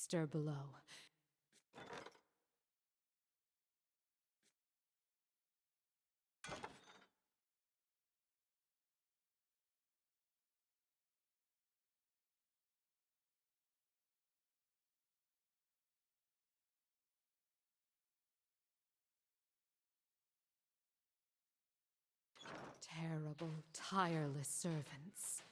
stir below. Terrible, tireless servants.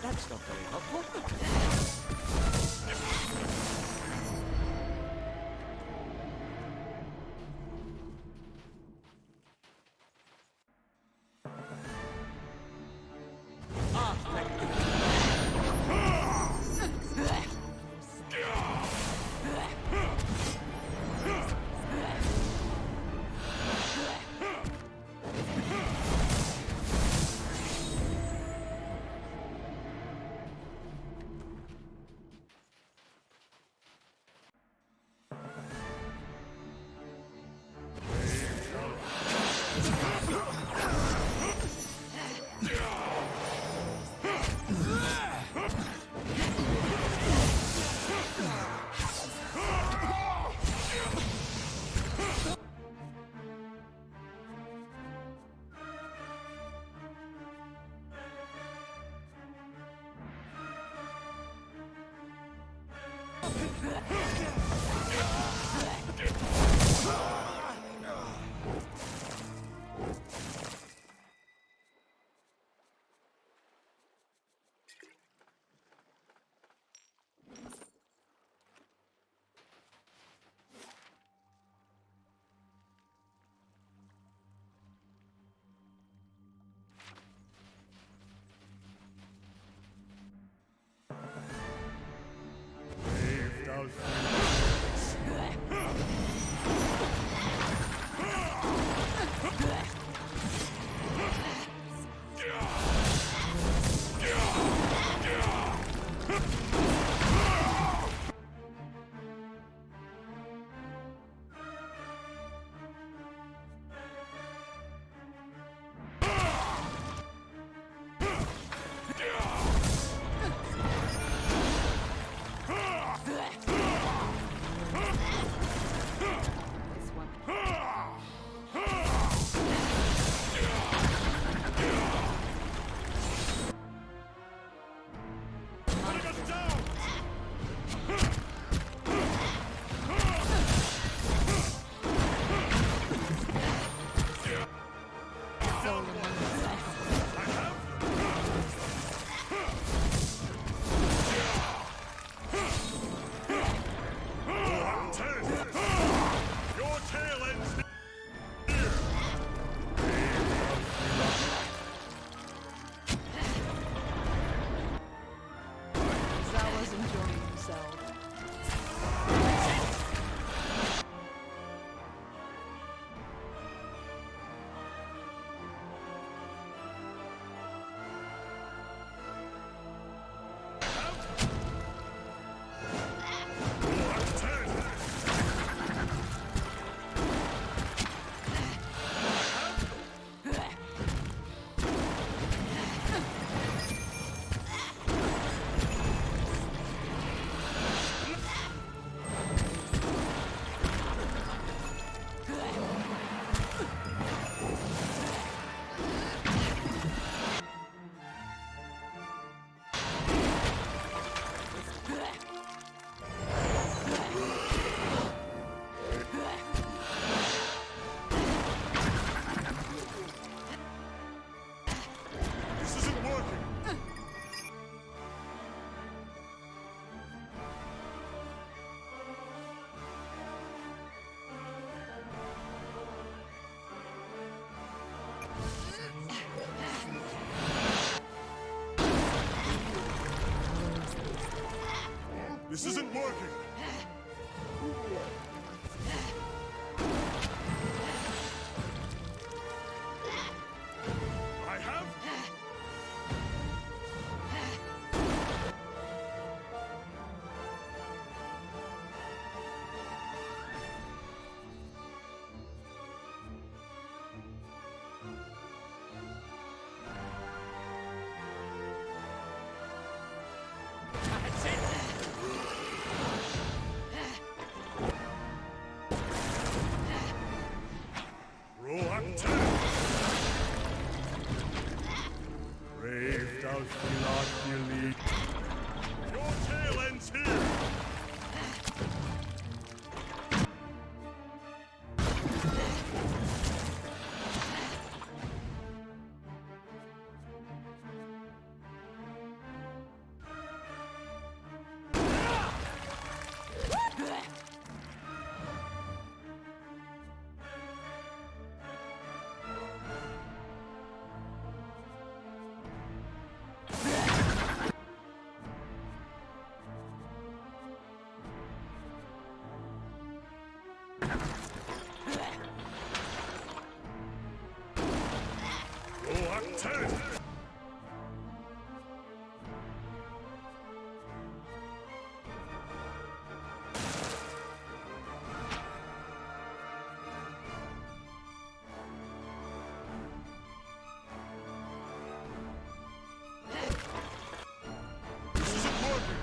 That's not very helpful. This isn't working! I have... That's it! Roll up 10! Brave thou Philophili. Your tail ends here! Roll up 10! This isn't working!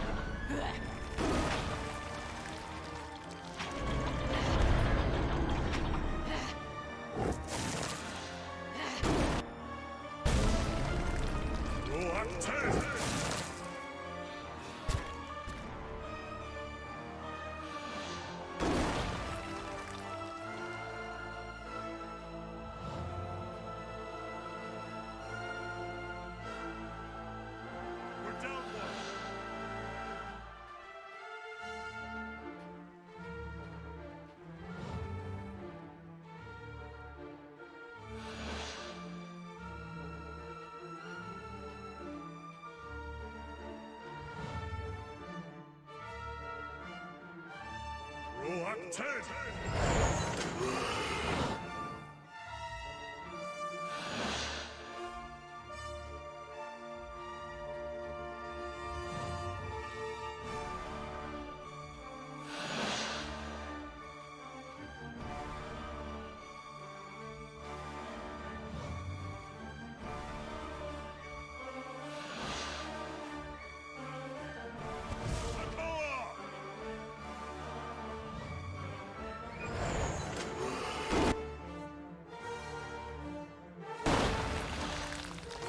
Roll up 10! Reluctant!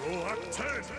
Reluctant!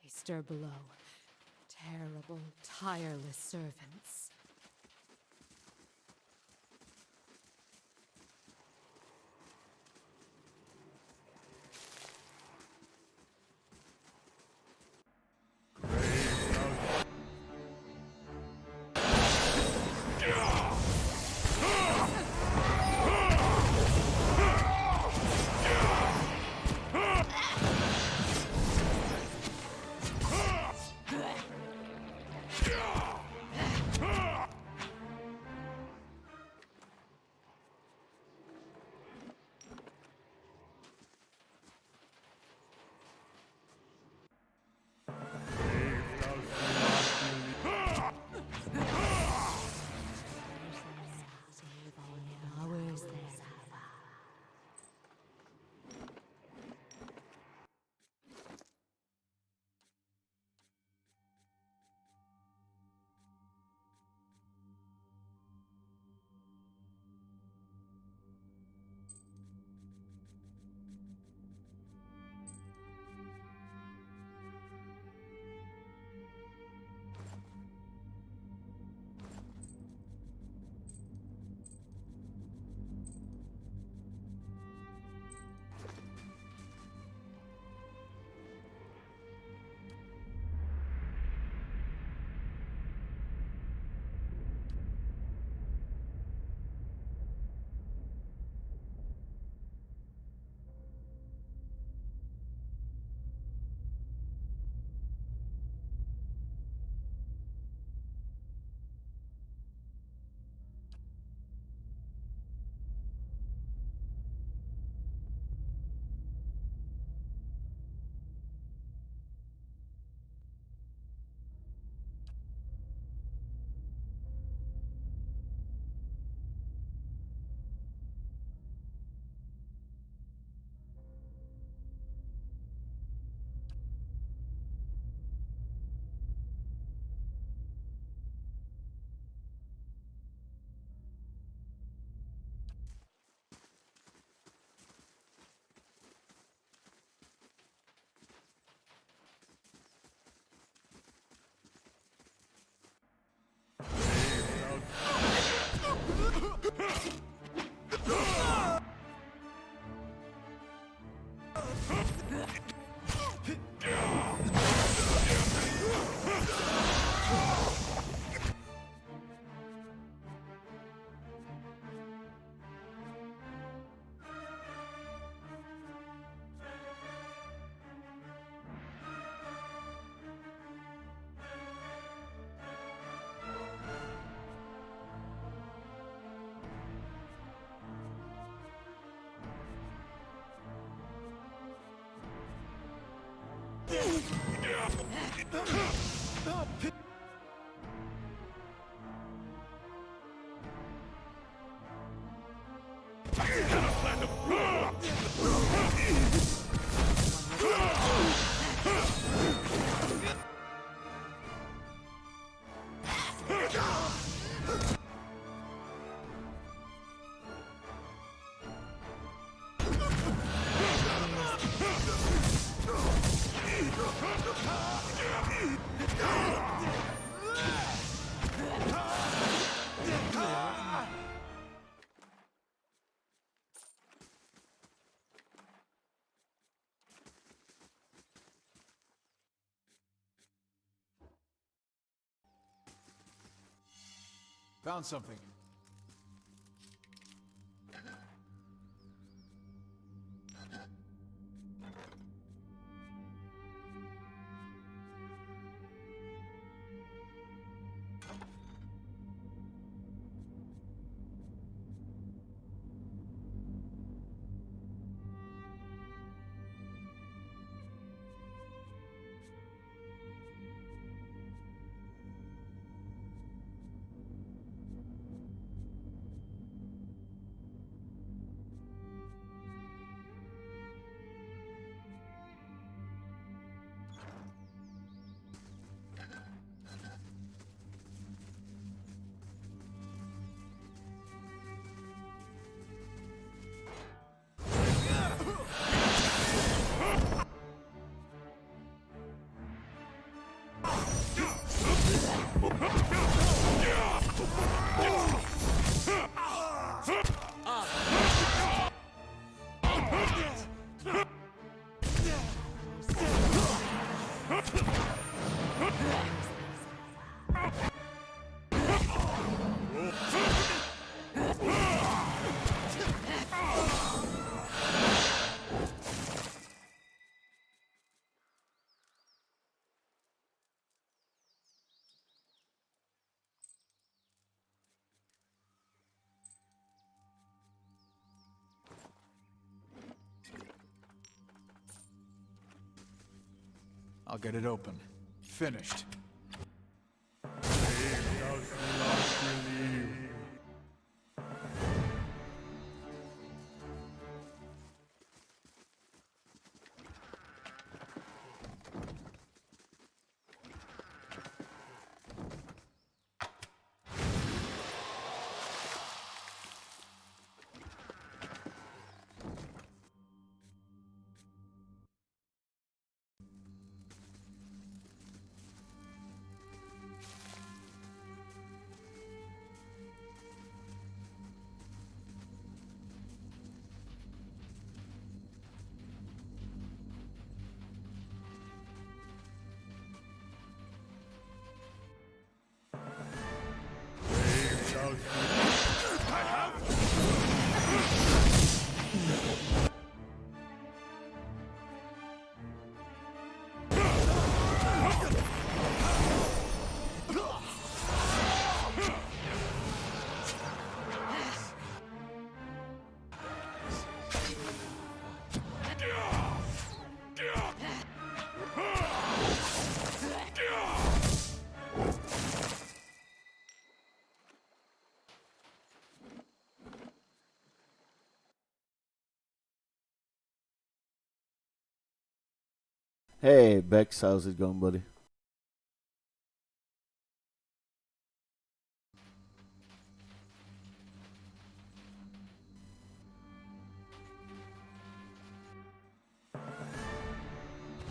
They stir below. Terrible, tireless servants. Found something. I'll get it open. Finished. Faith does not believe. Hey, Bex, how's it going, buddy?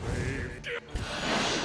Faith does not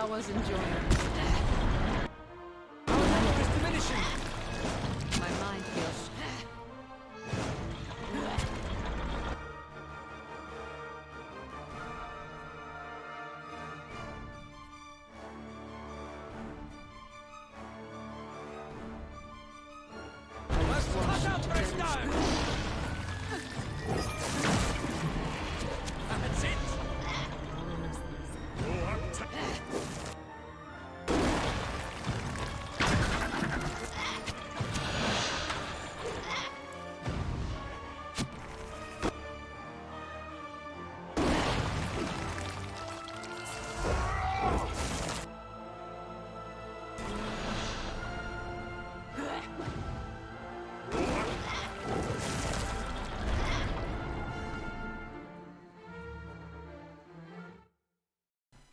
was enjoying it. Our number is diminishing. My mind feels. Let's cut out fresh down. That's it. Go up to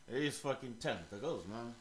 These fucking tentacles, man.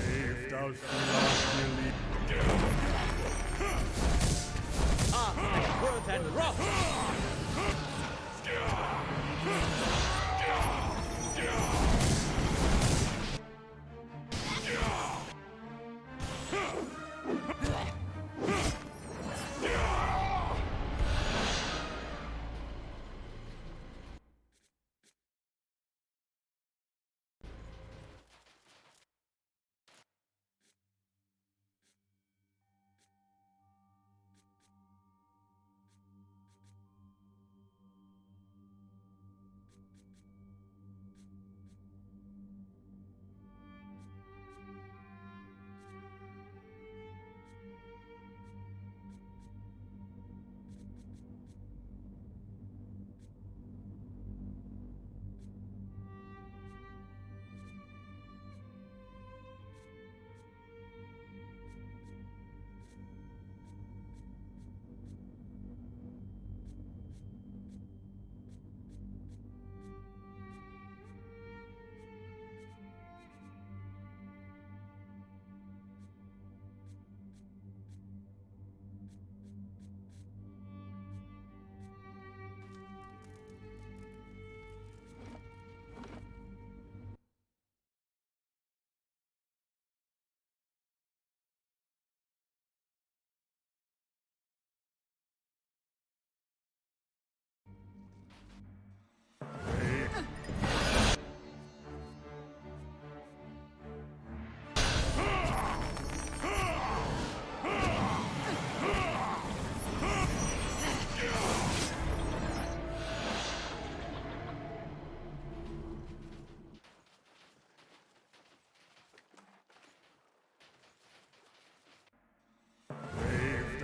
If thou feel Worth and wrath.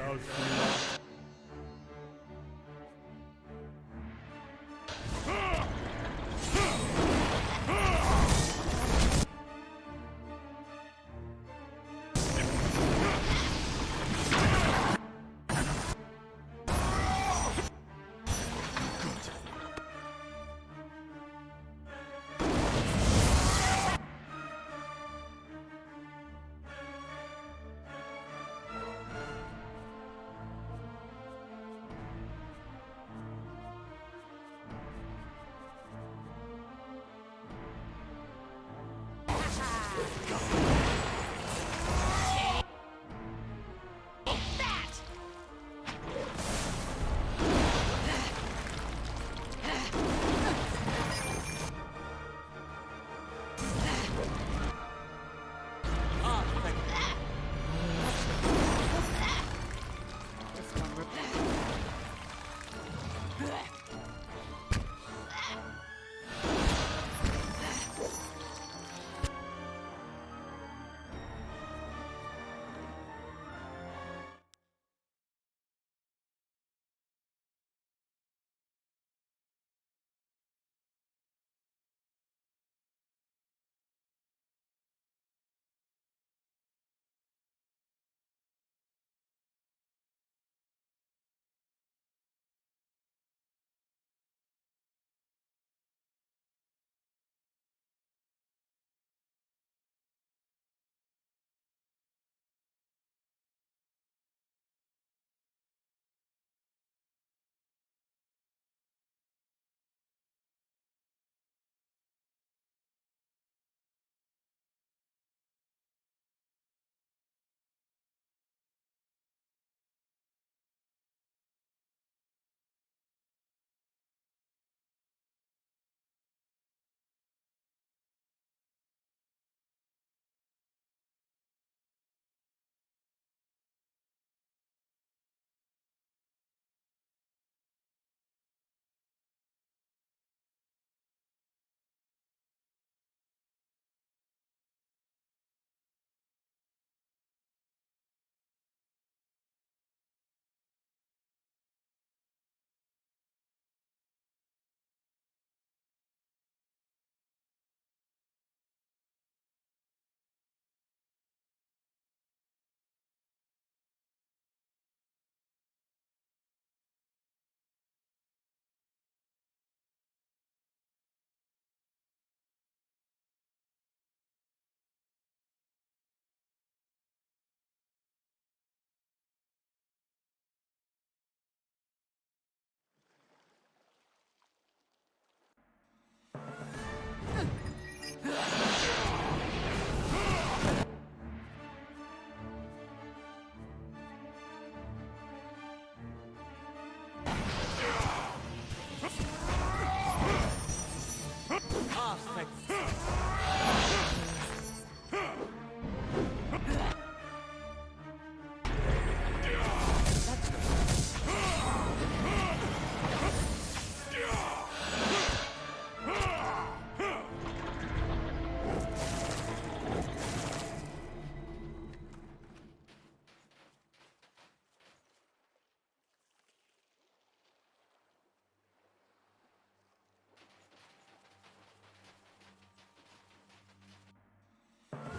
thou feelest.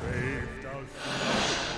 Brave thou feelest.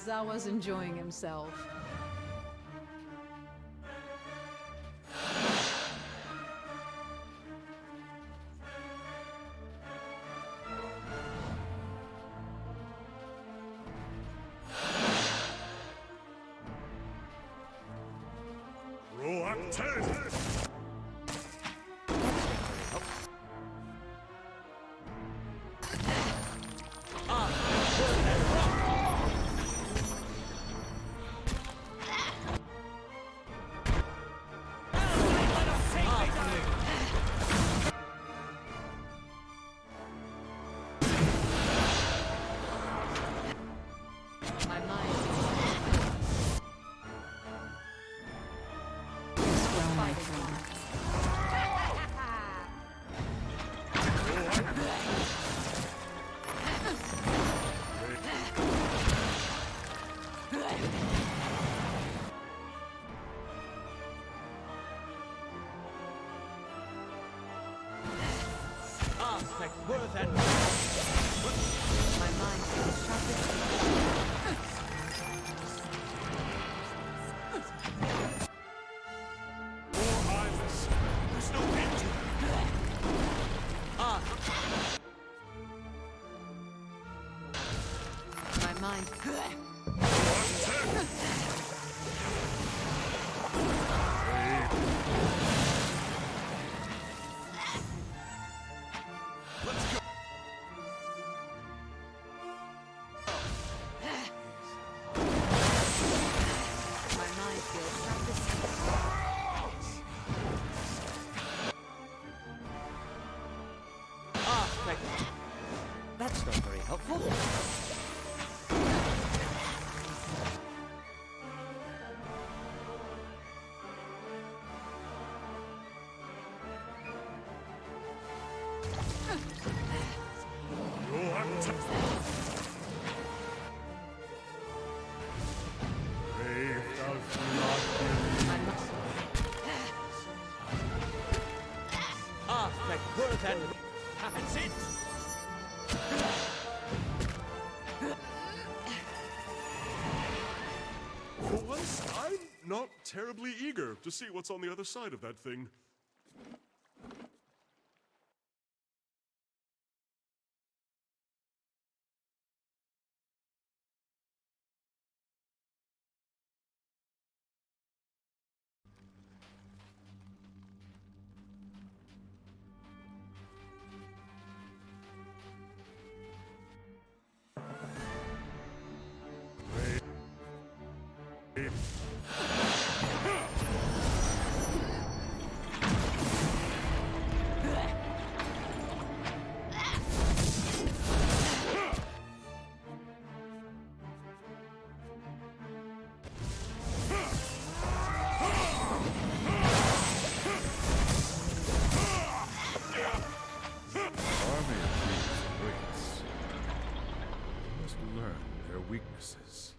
Zawa's enjoying himself. Proactive! My mind Aspect worth and My mind feels sharp as More eyes! There's no end to it! My mind. Let's go! My mind feels sharp as aspect. That's not very helpful. Proactive! Brave does not believe. my mind. Aspect worth and that's it. For once, I'm not terribly eager to see what's on the other side of that thing. Army of these greats must learn their weaknesses.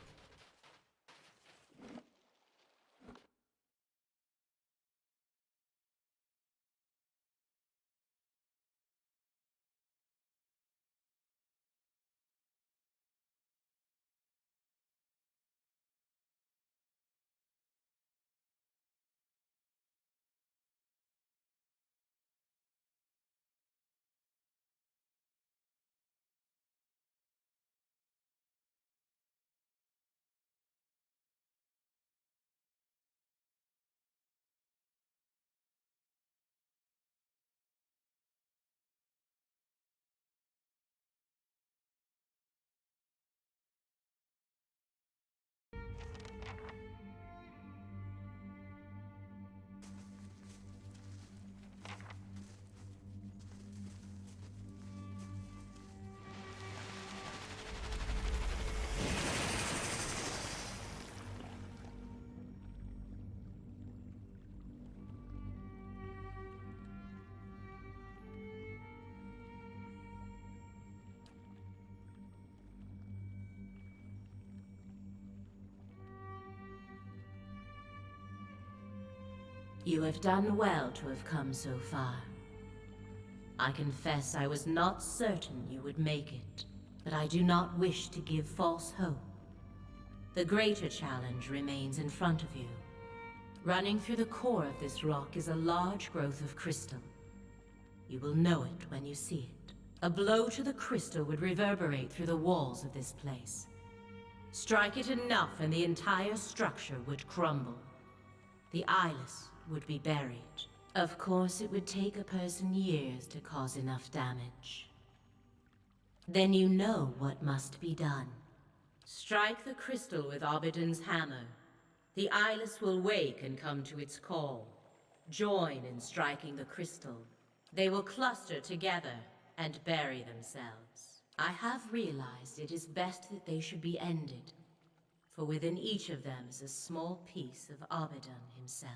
You have done well to have come so far. I confess I was not certain you would make it, but I do not wish to give false hope. The greater challenge remains in front of you. Running through the core of this rock is a large growth of crystal. You will know it when you see it. A blow to the crystal would reverberate through the walls of this place. Strike it enough and the entire structure would crumble. The eyeless would be buried. Of course, it would take a person years to cause enough damage. Then you know what must be done. Strike the crystal with Abaddon's hammer. The eyeless will wake and come to its call. Join in striking the crystal. They will cluster together and bury themselves. I have realized it is best that they should be ended, for within each of them is a small piece of Abaddon himself.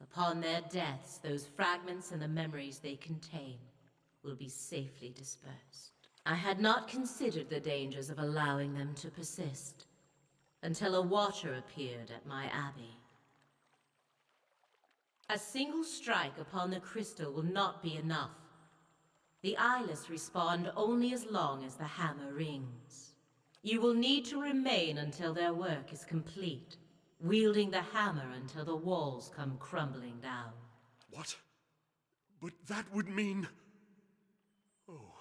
Upon their deaths, those fragments and the memories they contain will be safely dispersed. I had not considered the dangers of allowing them to persist, until a watcher appeared at my abbey. A single strike upon the crystal will not be enough. The eyeless respond only as long as the hammer rings. You will need to remain until their work is complete, wielding the hammer until the walls come crumbling down. What? But that would mean... Oh.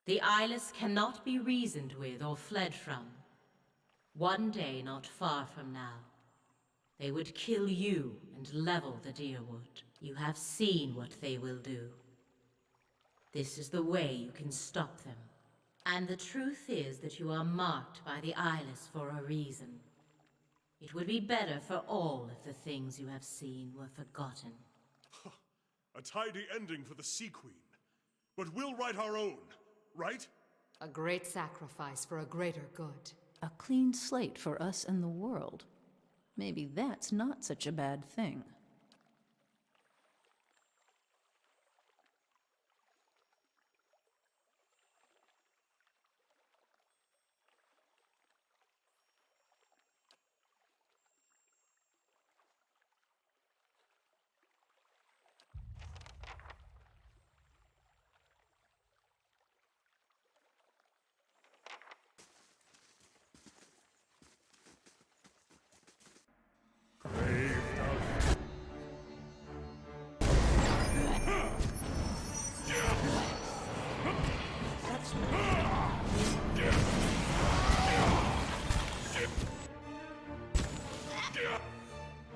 The eyeless cannot be reasoned with or fled from. One day not far from now, they would kill you and level the Deerwood. You have seen what they will do. This is the way you can stop them. And the truth is that you are marked by the eyeless for a reason. It would be better for all if the things you have seen were forgotten. A tidy ending for the Sea Queen. But we'll write our own, right? A great sacrifice for a greater good. A clean slate for us and the world. Maybe that's not such a bad thing.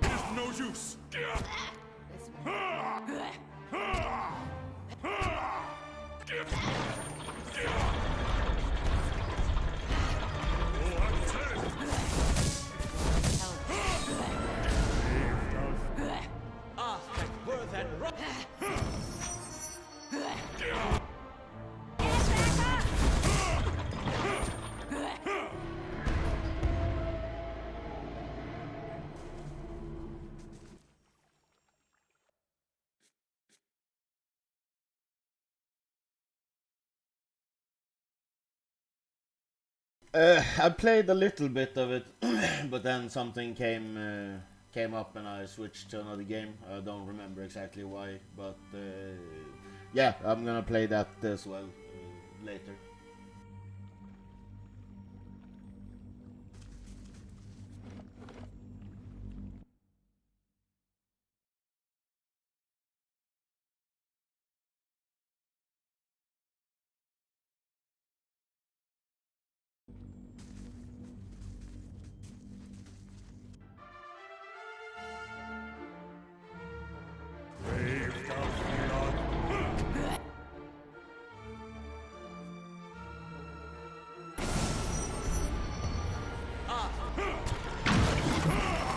There's no use. Aspect worth and rock. I played a little bit of it, but then something came up and I switched to another game. I don't remember exactly why, but yeah, I'm gonna play that as well later.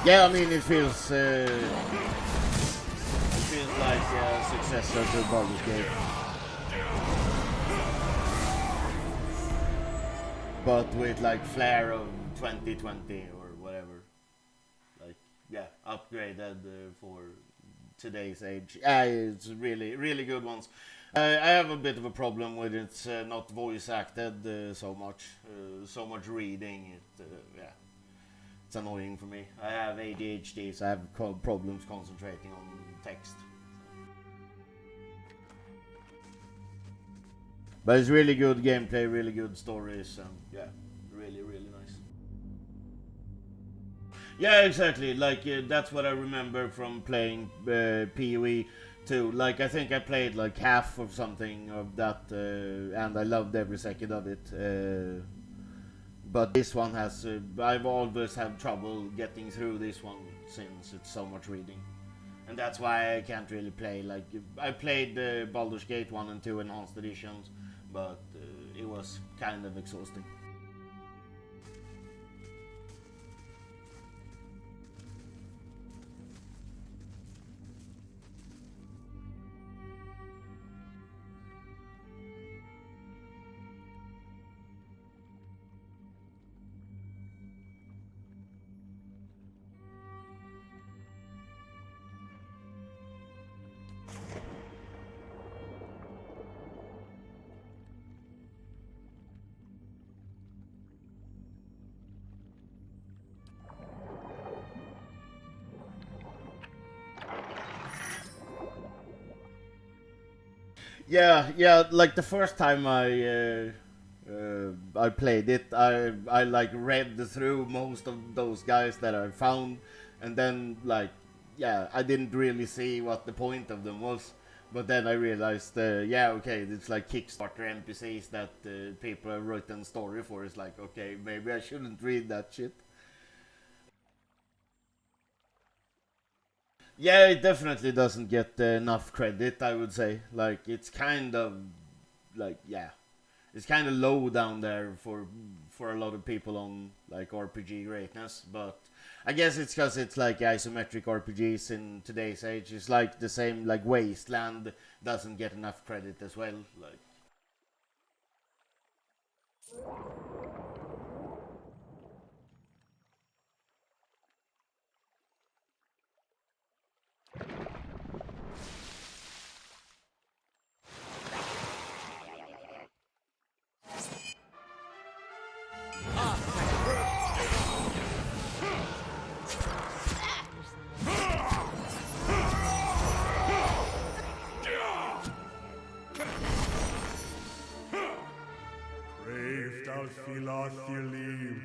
Yeah, I mean it feels like a successor to Baldur's Gate, but with like flair of 2020 or whatever. Like, yeah, upgraded for today's age. Yeah, it's really good ones. I have a bit of a problem with it's not voice acted so much reading. Yeah. it's annoying for me. I have ADHD, so I have problems concentrating on text. But it's really good gameplay, really good stories, and yeah, really, really nice. Yeah, exactly. Like that's what I remember from playing PoE 2. Like I think I played like half of something of that, and I loved every second of it. But this one has, I've always had trouble getting through this one since it's so much reading. And that's why I can't really play. Like I played Baldur's Gate 1 and 2 enhanced editions, but it was kind of exhausting. Yeah. Like the first time I played it, I like read through most of those guys that I found, and then like yeah, I didn't really see what the point of them was. But then I realized, yeah, okay, it's like Kickstarter NPCs that people have written story for. It's like, okay, maybe I shouldn't read that shit. Yeah, it definitely doesn't get enough credit, I would say. Like, it's kind of, like, yeah. It's kind of low down there for a lot of people on, like, RPG greatness. But I guess it's because it's, like, isometric RPGs in today's age. It's, like, the same, like, Wasteland doesn't get enough credit as well. Like, Brave thou Philothelim.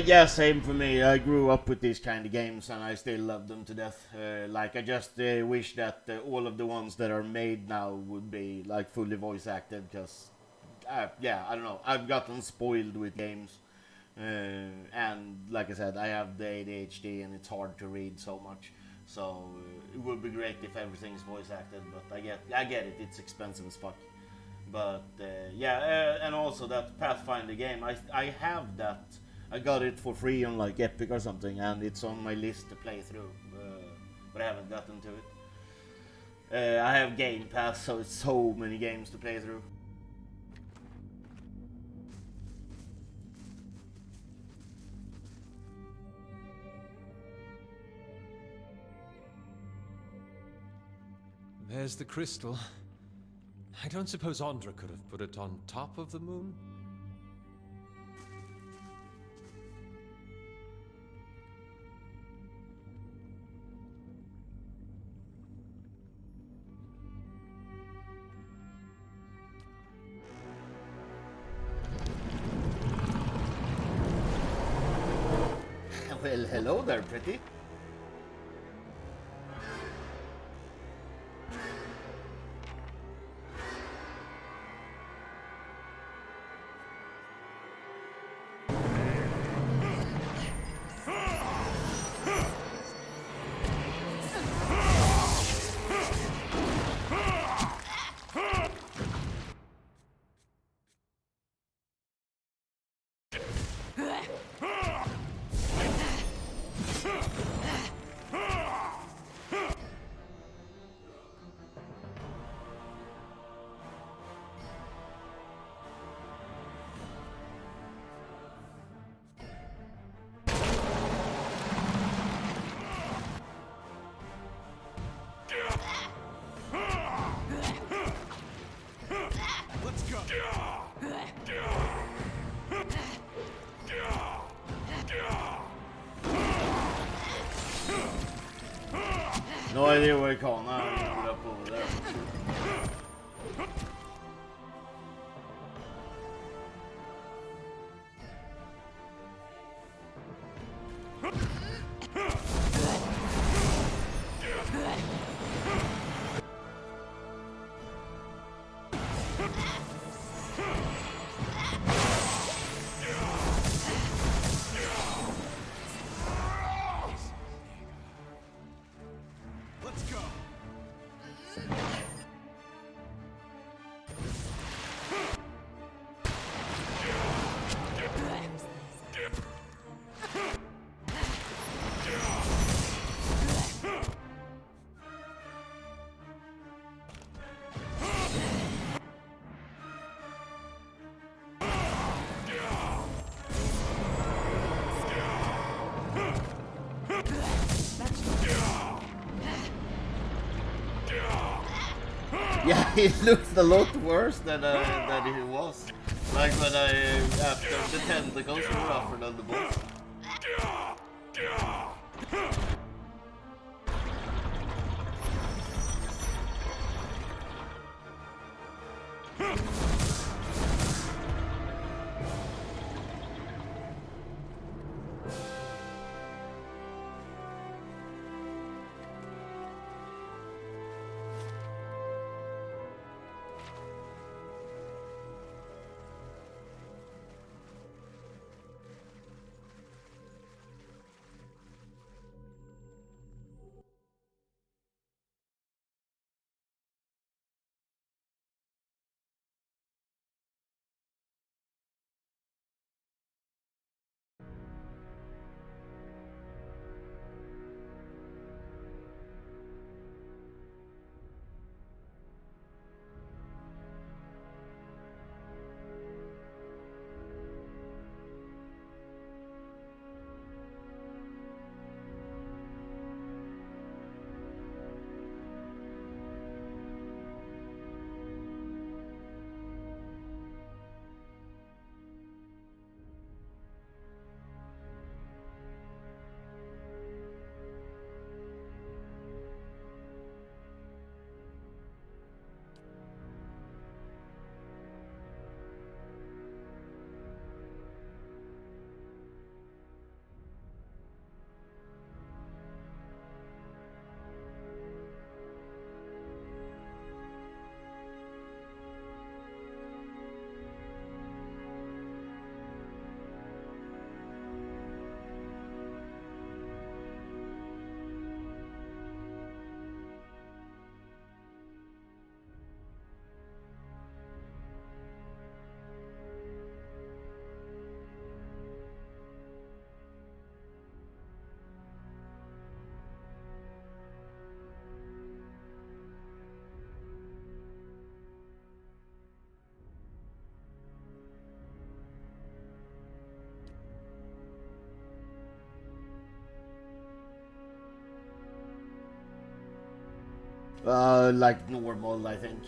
Yeah, same for me. I grew up with these kind of games and I still love them to death. Like, I just wish that all of the ones that are made now would be, like, fully voice acted, because, yeah, I don't know. I've gotten spoiled with games. And, like I said, I have the ADHD and it's hard to read so much. So, it would be great if everything's voice acted, but I get it, it's expensive as fuck. But, yeah, and also that Pathfinder game, I have that. I got it for free on like Epic or something, and it's on my list to play through, but I haven't gotten to it. I have Game Pass, so it's so many games to play through. There's the crystal. I don't suppose Andra could have put it on top of the moon? Well, hello there, pretty. No idea where Kana ended up over there. Yeah, it looks a lot worse than it was. Like when after the tentacles were rougher than the boss. Like normal, I think.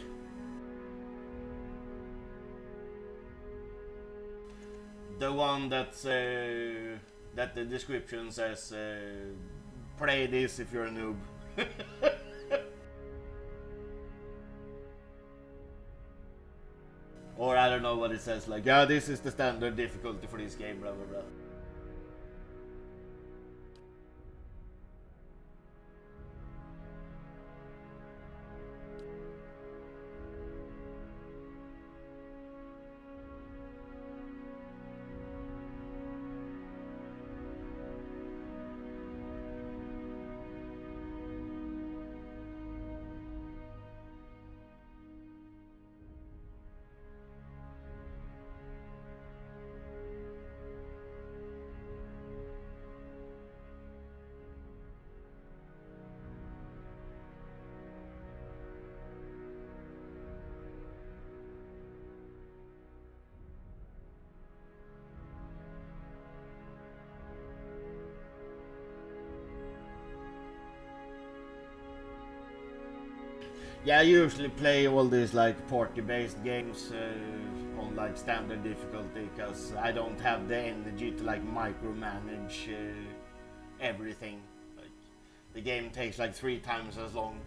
The one that's that the description says, play this if you're a noob. Or I don't know what it says, like, yeah, this is the standard difficulty for this game, blah blah blah. Yeah, I usually play all these like party-based games on like standard difficulty because I don't have the energy to like micromanage everything. Like the game takes like 3 times as long.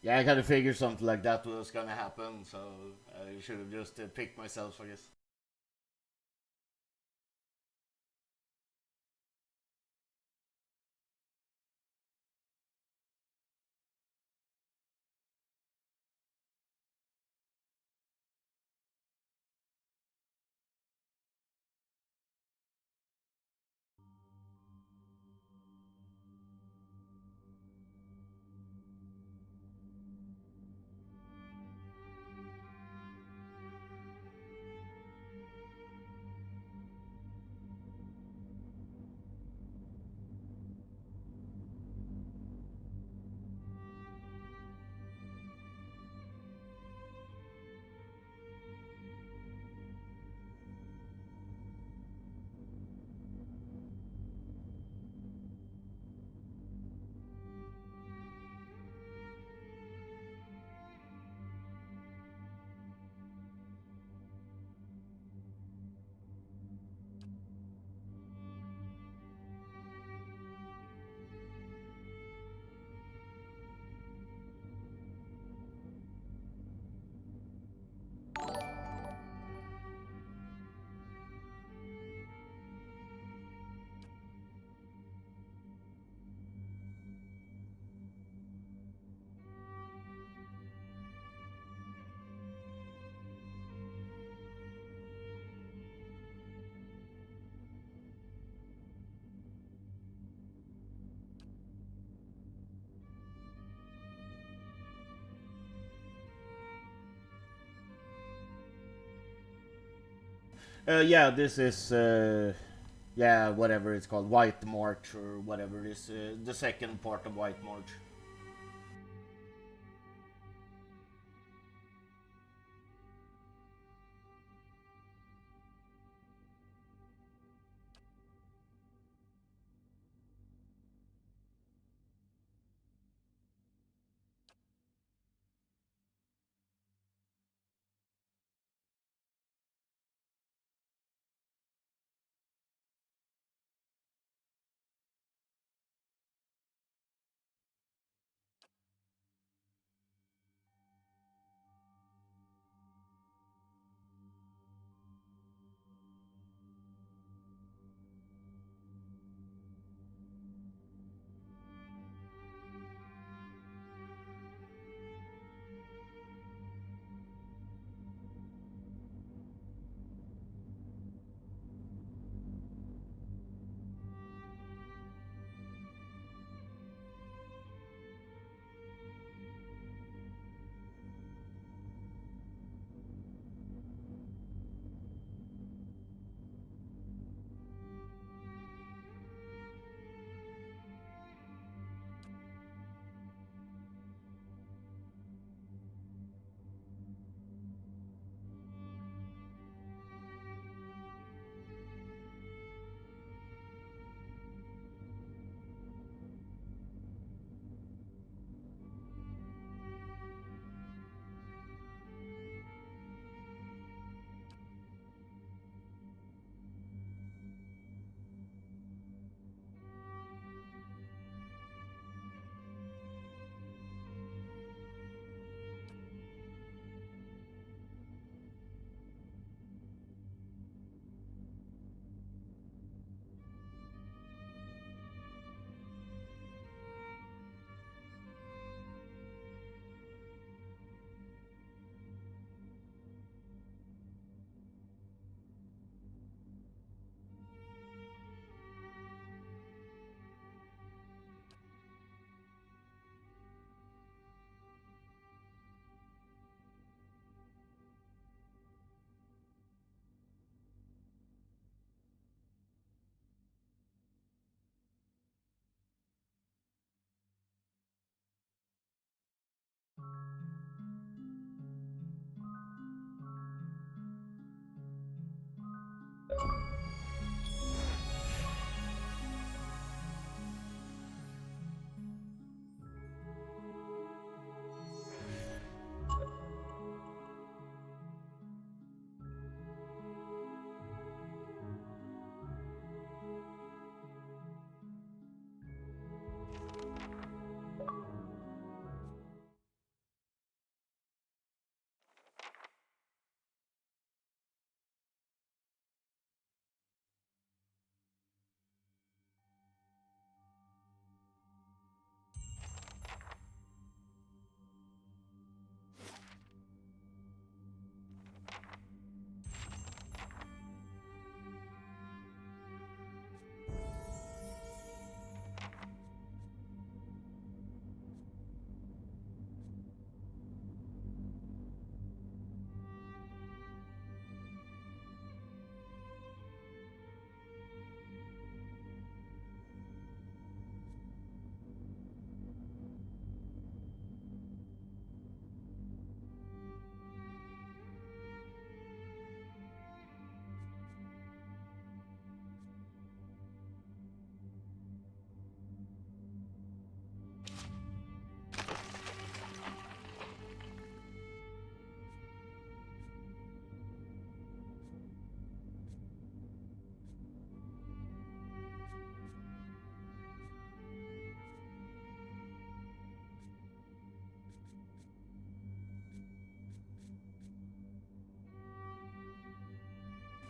Yeah, I kind of figured something like that was gonna happen, so I should have just picked myself, I guess. Yeah, this is yeah, whatever it's called, White March or whatever it is, the second part of White March.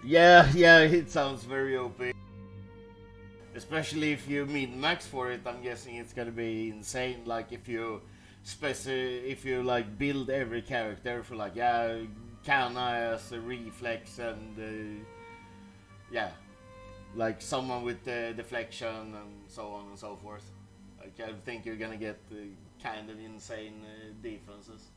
Yeah, it sounds very OP. Especially if you mean max for it, I'm guessing it's gonna be insane. Like if you if you like build every character for like Kana as a reflex and yeah, like someone with deflection and so on and so forth. Like I think you're gonna get kind of insane defenses.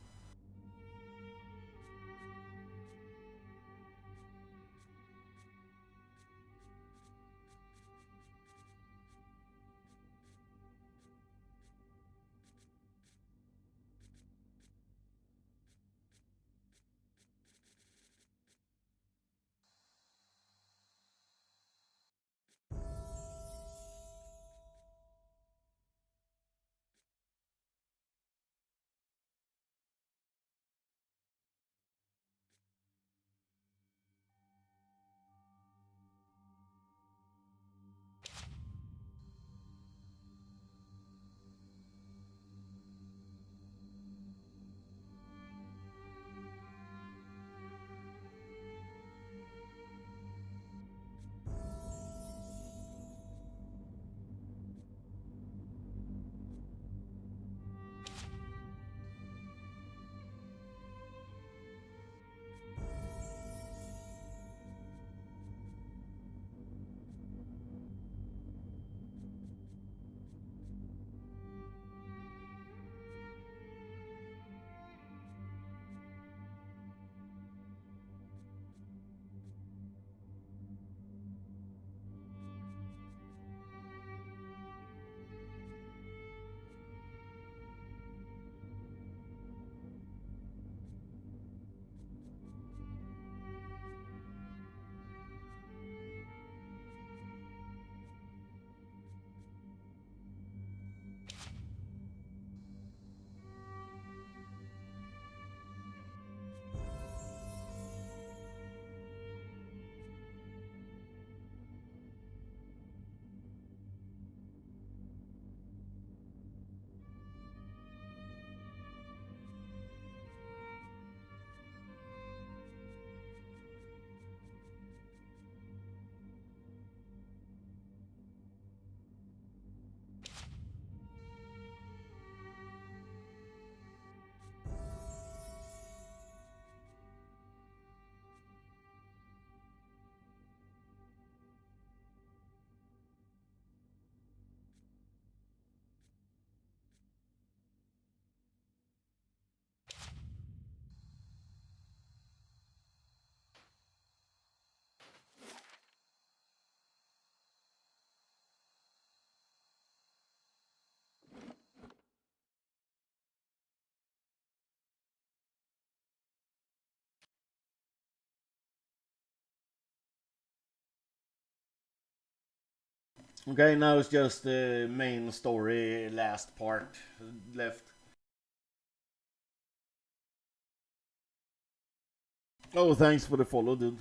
Okay, now it's just the main story, last part left. Oh, thanks for the follow, dude.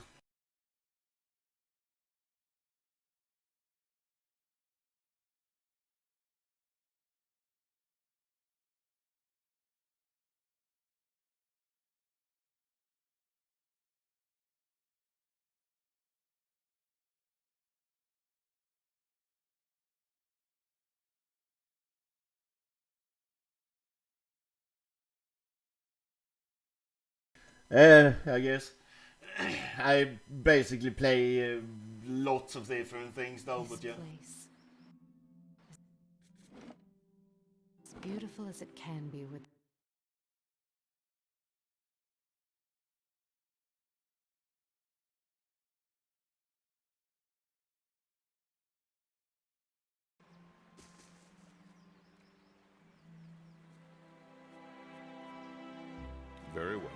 I guess. I basically play lots of different things though, This but yeah. place. As beautiful as it can be with Very well.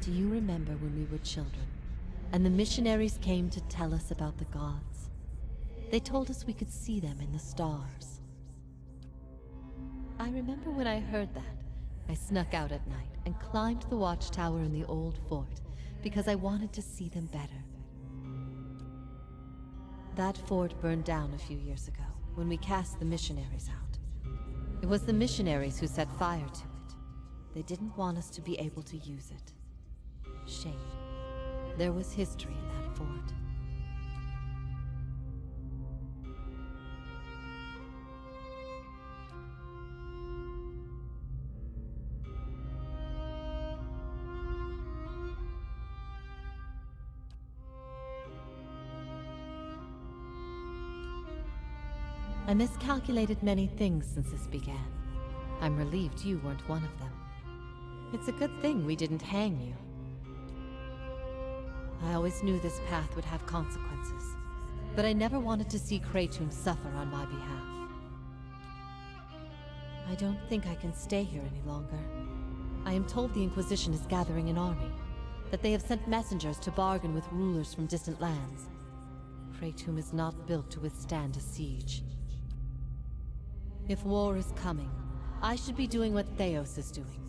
Do you remember when we were children, and the missionaries came to tell us about the gods? They told us we could see them in the stars. I remember when I heard that, I snuck out at night and climbed the watchtower in the old fort because I wanted to see them better. That fort burned down a few years ago when we cast the missionaries out. It was the missionaries who set fire to it. They didn't want us to be able to use it. Shame. There was history in that fort. I miscalculated many things since this began. I'm relieved you weren't one of them. It's a good thing we didn't hang you. I always knew this path would have consequences, but I never wanted to see Kratom suffer on my behalf. I don't think I can stay here any longer. I am told the Inquisition is gathering an army, that they have sent messengers to bargain with rulers from distant lands. Kratom is not built to withstand a siege. If war is coming, I should be doing what Theos is doing.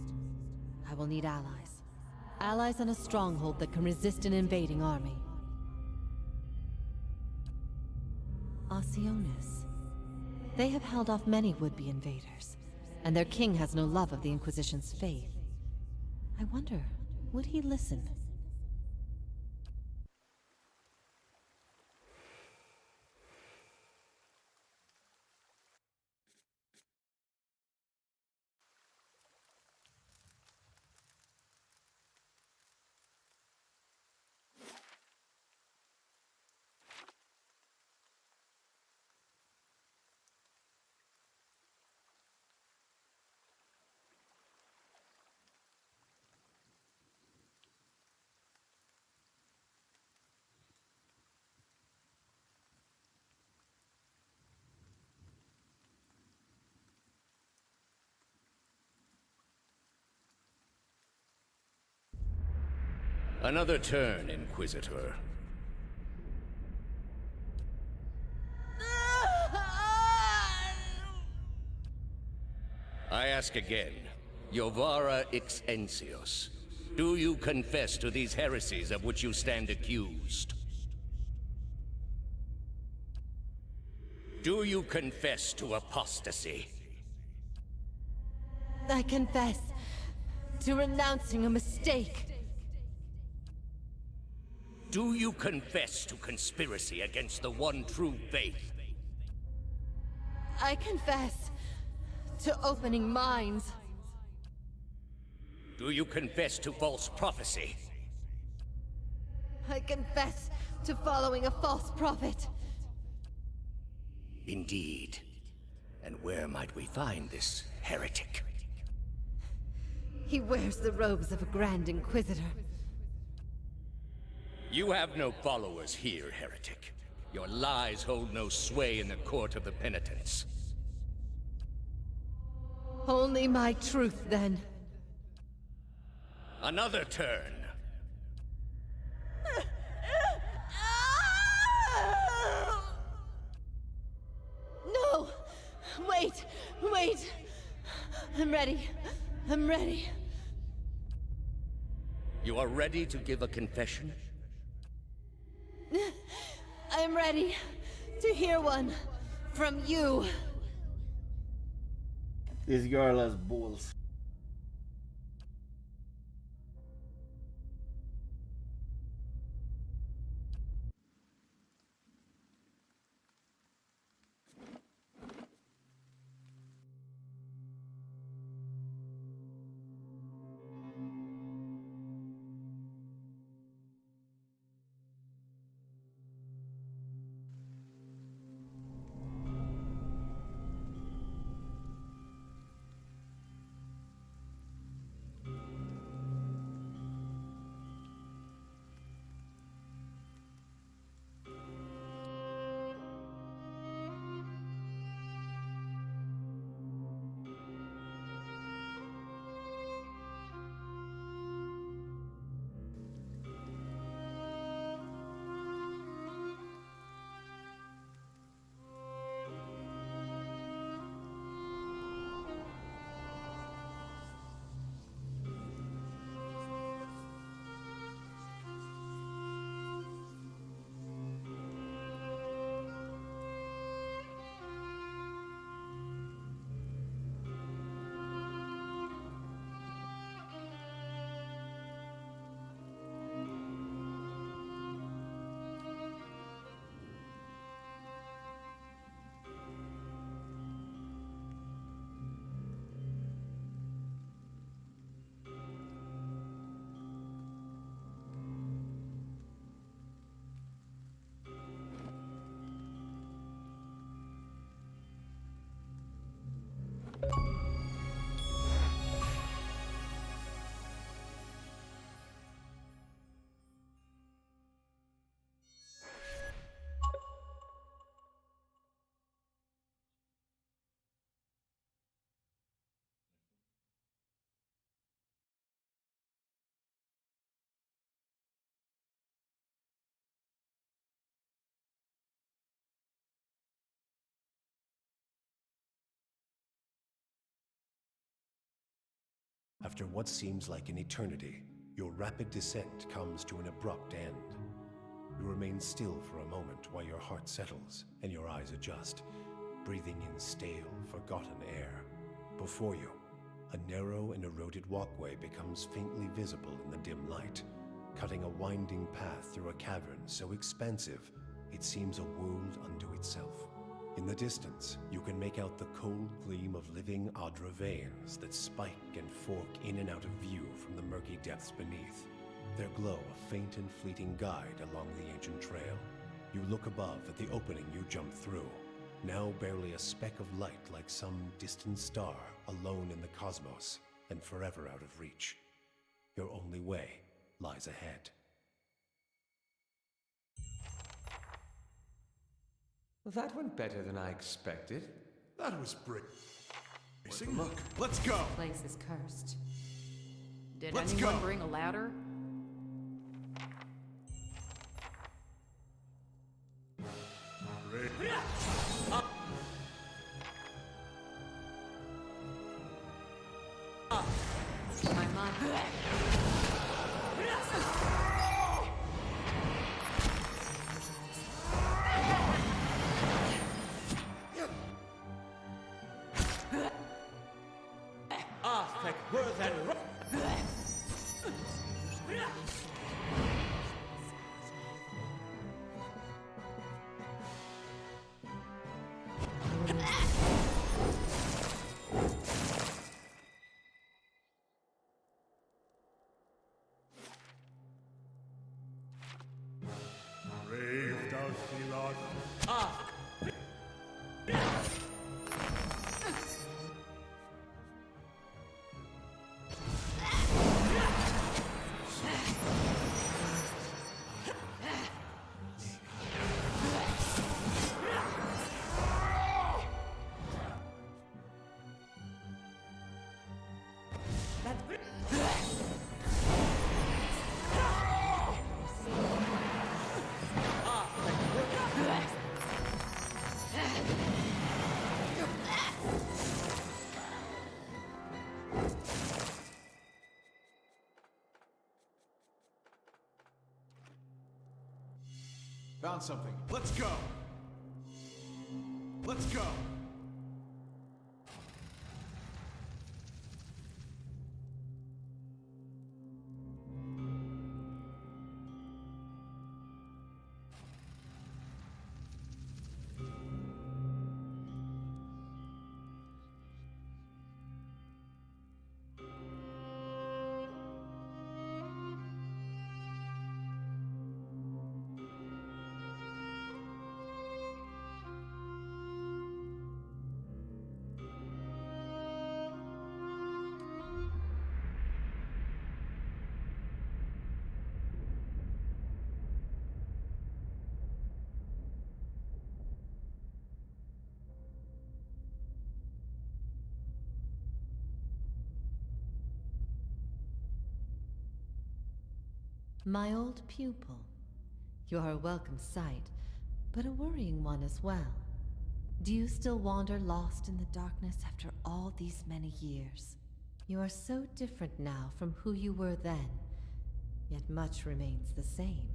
I will need allies. Allies on a stronghold that can resist an invading army. Osionis. They have held off many would-be invaders, and their king has no love of the Inquisition's faith. I wonder, would he listen? Another turn, Inquisitor. I ask again, Jovara Ixensios, do you confess to these heresies of which you stand accused? Do you confess to apostasy? I confess to renouncing a mistake. Do you confess to conspiracy against the one true faith? I confess to opening minds. Do you confess to false prophecy? I confess to following a false prophet. Indeed. And where might we find this heretic? He wears the robes of a Grand Inquisitor. You have no followers here, heretic. Your lies hold no sway in the court of the penitents. Only my truth, then. Another turn. No! Wait! Wait! I'm ready. I'm ready. You are ready to give a confession? I'm ready to hear one from you. This girl has balls. After what seems like an eternity, your rapid descent comes to an abrupt end. You remain still for a moment while your heart settles and your eyes adjust, breathing in stale, forgotten air. Before you, a narrow and eroded walkway becomes faintly visible in the dim light, cutting a winding path through a cavern so expansive it seems a world unto itself. In the distance, you can make out the cold gleam of living Adra veins that spike and fork in and out of view from the murky depths beneath. Their glow a faint and fleeting guide along the ancient trail. You look above at the opening you jumped through, now barely a speck of light like some distant star alone in the cosmos and forever out of reach. Your only way lies ahead. That went better than I expected. That was brave. Look, let's go. This place is cursed. Did Let's anyone go. bring a ladder? I'm on. Brave Dalphilon. Found something. Let's go! Let's go! My old pupil. You are a welcome sight, but a worrying one as well. Do you still wander lost in the darkness after all these many years? You are so different now from who you were then, yet much remains the same.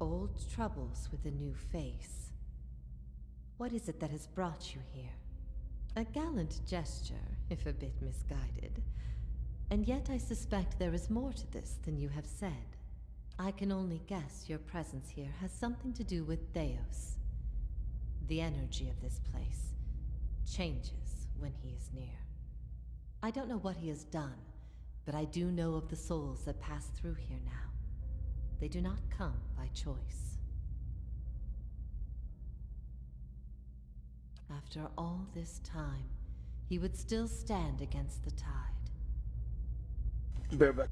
Old troubles with a new face. What is it that has brought you here? A gallant gesture, if a bit misguided. And yet I suspect there is more to this than you have said. I can only guess your presence here has something to do with Theos. The energy of this place changes when he is near. I don't know what he has done, but I do know of the souls that pass through here now. They do not come by choice. After all this time, he would still stand against the tide. Bareback.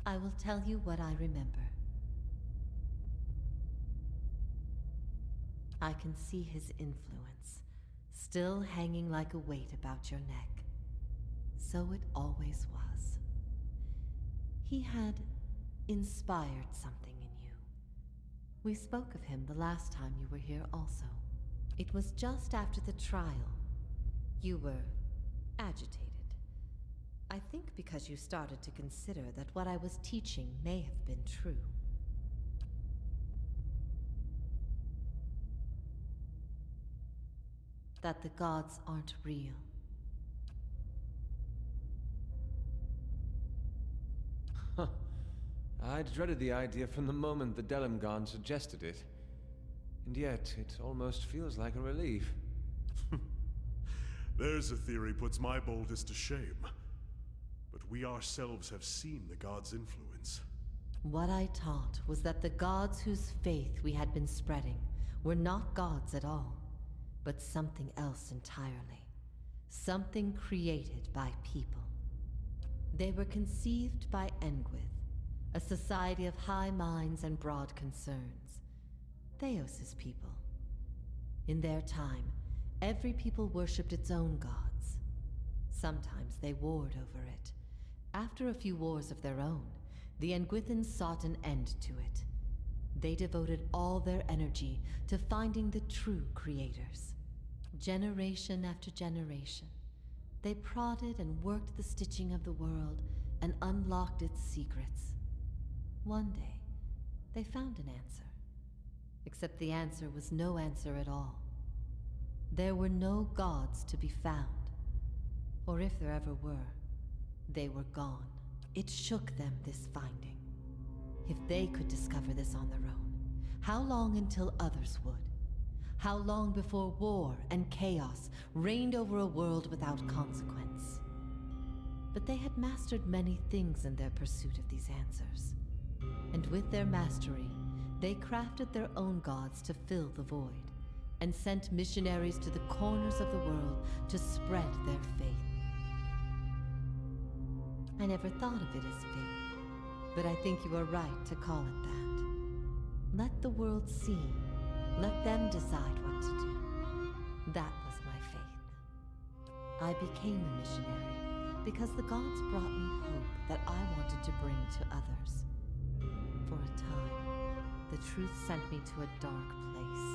I will tell you what I remember. I can see his influence, still hanging like a weight about your neck. So it always was. He had inspired something in you. We spoke of him the last time you were here also. It was just after the trial. You were agitated. I think because you started to consider that what I was teaching may have been true. That the gods aren't real. Huh. I'd dreaded the idea from the moment the Delimgarn suggested it. And yet, it almost feels like a relief. There's a theory puts my boldest to shame. But we ourselves have seen the gods' influence. What I taught was that the gods whose faith we had been spreading were not gods at all, but something else entirely. Something created by people. They were conceived by Engwith, a society of high minds and broad concerns. Theos' people. In their time, every people worshipped its own gods. Sometimes they warred over it. After a few wars of their own, the Engwithans sought an end to it. They devoted all their energy to finding the true creators. Generation after generation, they prodded and worked the stitching of the world and unlocked its secrets. One day, they found an answer. Except the answer was no answer at all. There were no gods to be found. Or if there ever were, they were gone. It shook them, this finding. If they could discover this on their own, how long until others would? How long before war and chaos reigned over a world without consequence? But they had mastered many things in their pursuit of these answers. And with their mastery, they crafted their own gods to fill the void, and sent missionaries to the corners of the world to spread their faith. I never thought of it as faith, but I think you are right to call it that. Let the world see. Let them decide what to do. That was my faith. I became a missionary because the gods brought me hope that I wanted to bring to others. For a time, the truth sent me to a dark place.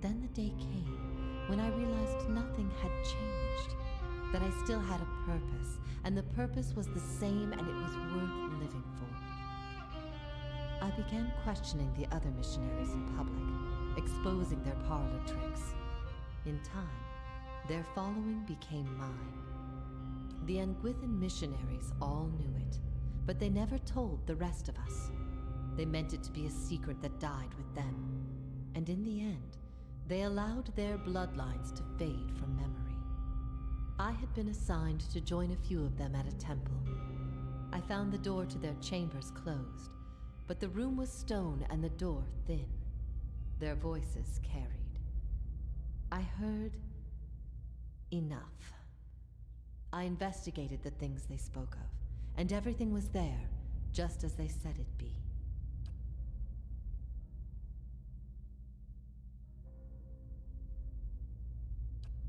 Then the day came when I realized nothing had changed, that I still had a purpose, and the purpose was the same and it was worth living for. I began questioning the other missionaries in public, exposing their parlor tricks. In time, their following became mine. The Engwithan missionaries all knew it, but they never told the rest of us. They meant it to be a secret that died with them. And in the end, they allowed their bloodlines to fade from memory. I had been assigned to join a few of them at a temple. I found the door to their chambers closed, but the room was stone and the door thin. Their voices carried. I heard enough. I investigated the things they spoke of, and everything was there, just as they said it'd be.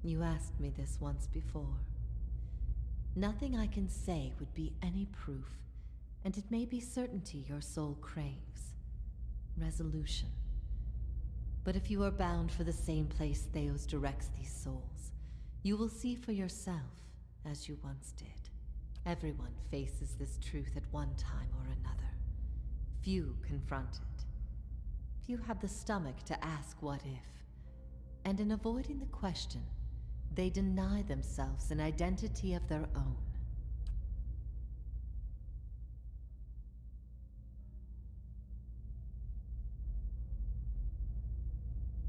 You asked me this once before. Nothing I can say would be any proof, and it may be certainty your soul craves. Resolution. But if you are bound for the same place Theos directs these souls, you will see for yourself, as you once did. Everyone faces this truth at one time or another. Few confront it. Few have the stomach to ask what if. And in avoiding the question, they deny themselves an identity of their own.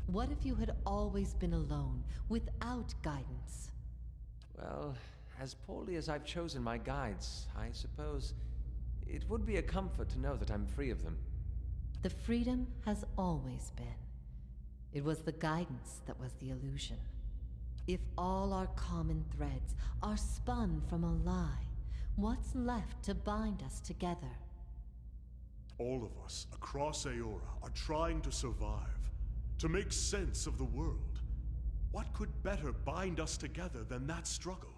What if you had always been alone, without guidance? Well, as poorly as I've chosen my guides, I suppose it would be a comfort to know that I'm free of them. The freedom has always been. It was the guidance that was the illusion. If all our common threads are spun from a lie, What's left to bind us together? All of us across Aora are trying to survive, to make sense of the world. What could better bind us together than that struggle?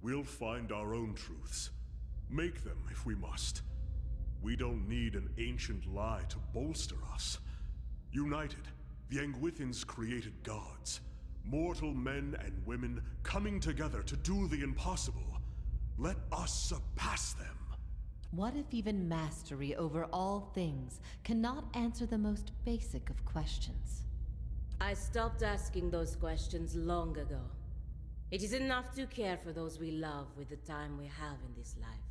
We'll find our own truths. Make them if we must. We don't need an ancient lie to bolster us. United, the Angwithans created gods. Mortal men and women coming together to do the impossible. Let us surpass them. What if even mastery over all things cannot answer the most basic of questions? I stopped asking those questions long ago. It is enough to care for those we love with the time we have in this life.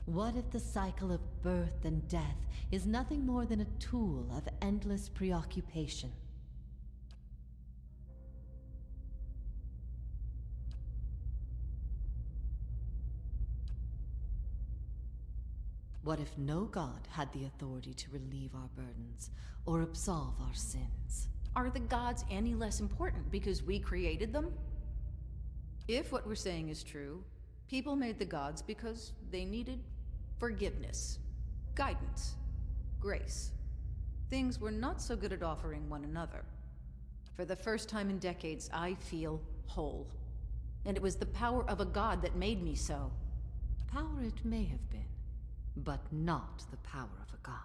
What if the cycle of birth and death is nothing more than a tool of endless preoccupation? What if no god had the authority to relieve our burdens or absolve our sins? Are the gods any less important because we created them? If what we're saying is true, people made the gods because they needed forgiveness, guidance, grace. Things we're not so good at offering one another. For the first time in decades, I feel whole. And it was the power of a god that made me so. Power it may have been, but not the power of a god.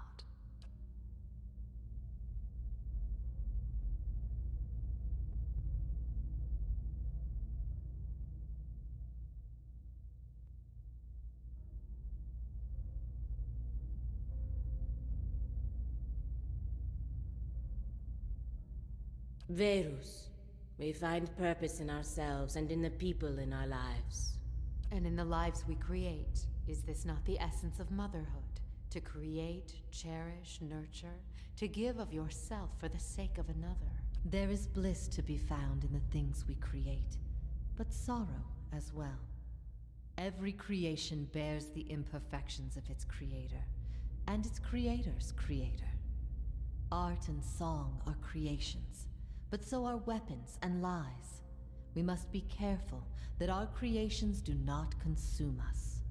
Verus, we find purpose in ourselves and in the people in our lives. And in the lives we create, is this not the essence of motherhood? To create, cherish, nurture, to give of yourself for the sake of another. There is bliss to be found in the things we create, but sorrow as well. Every creation bears the imperfections of its creator, and its creator's creator. Art and song are creations, but so are weapons and lies. We must be careful that our creations do not consume us.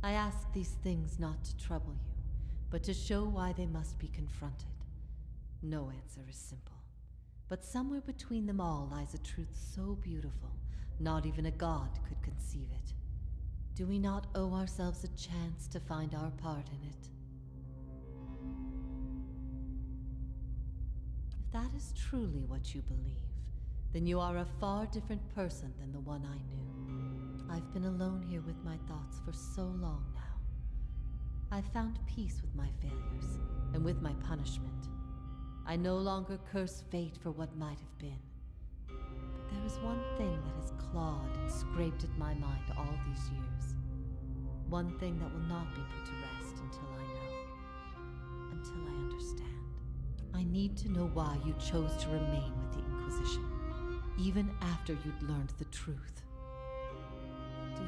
I ask these things not to trouble you, but to show why they must be confronted. No answer is simple, but somewhere between them all lies a truth so beautiful, not even a god could conceive it. Do we not owe ourselves a chance to find our part in it? If that is truly what you believe, then you are a far different person than the one I knew. I've been alone here with my thoughts for so long now. I've found peace with my failures, and with my punishment. I no longer curse fate for what might have been. But there is one thing that has clawed and scraped at my mind all these years. One thing that will not be put to rest until I know. Until I understand. I need to know why you chose to remain with the Inquisition, even after you'd learned the truth. Do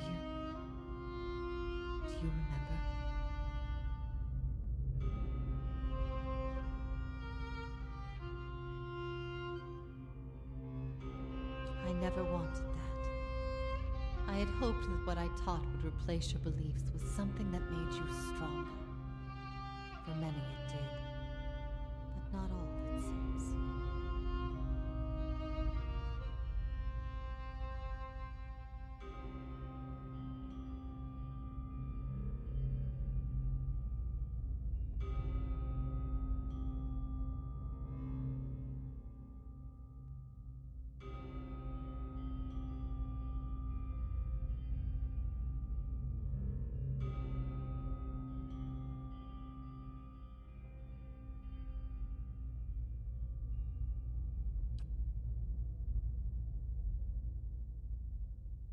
you remember? I never wanted that. I had hoped that what I taught would replace your beliefs with something that made you stronger. For many it did, but not all, it seems.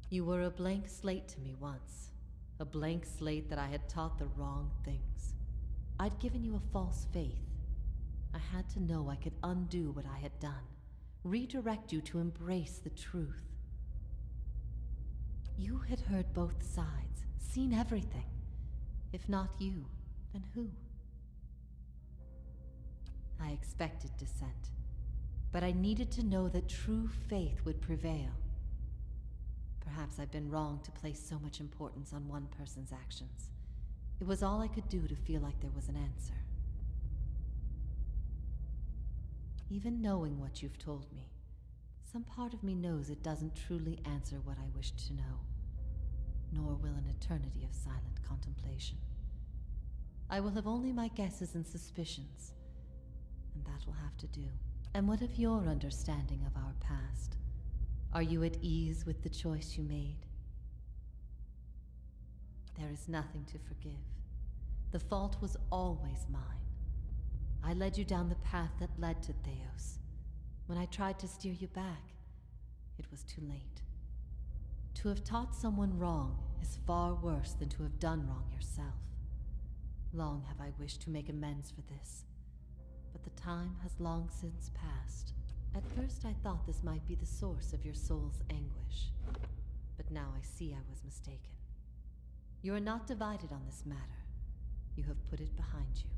You were a blank slate to me once. A blank slate that I had taught the wrong things. I'd given you a false faith. I had to know I could undo what I had done. Redirect you to embrace the truth. You had heard both sides, seen everything. If not you, then who? I expected dissent. But I needed to know that true faith would prevail. Perhaps I've been wrong to place so much importance on one person's actions. It was all I could do to feel like there was an answer. Even knowing what you've told me, some part of me knows it doesn't truly answer what I wished to know, nor will an eternity of silent contemplation. I will have only my guesses and suspicions, and that will have to do. And what of your understanding of our past? Are you at ease with the choice you made? There is nothing to forgive. The fault was always mine. I led you down the path that led to Theos. When I tried to steer you back, it was too late. To have taught someone wrong is far worse than to have done wrong yourself. Long have I wished to make amends for this, but the time has long since passed. At first I thought this might be the source of your soul's anguish, but now I see I was mistaken. You are not divided on this matter. You have put it behind you.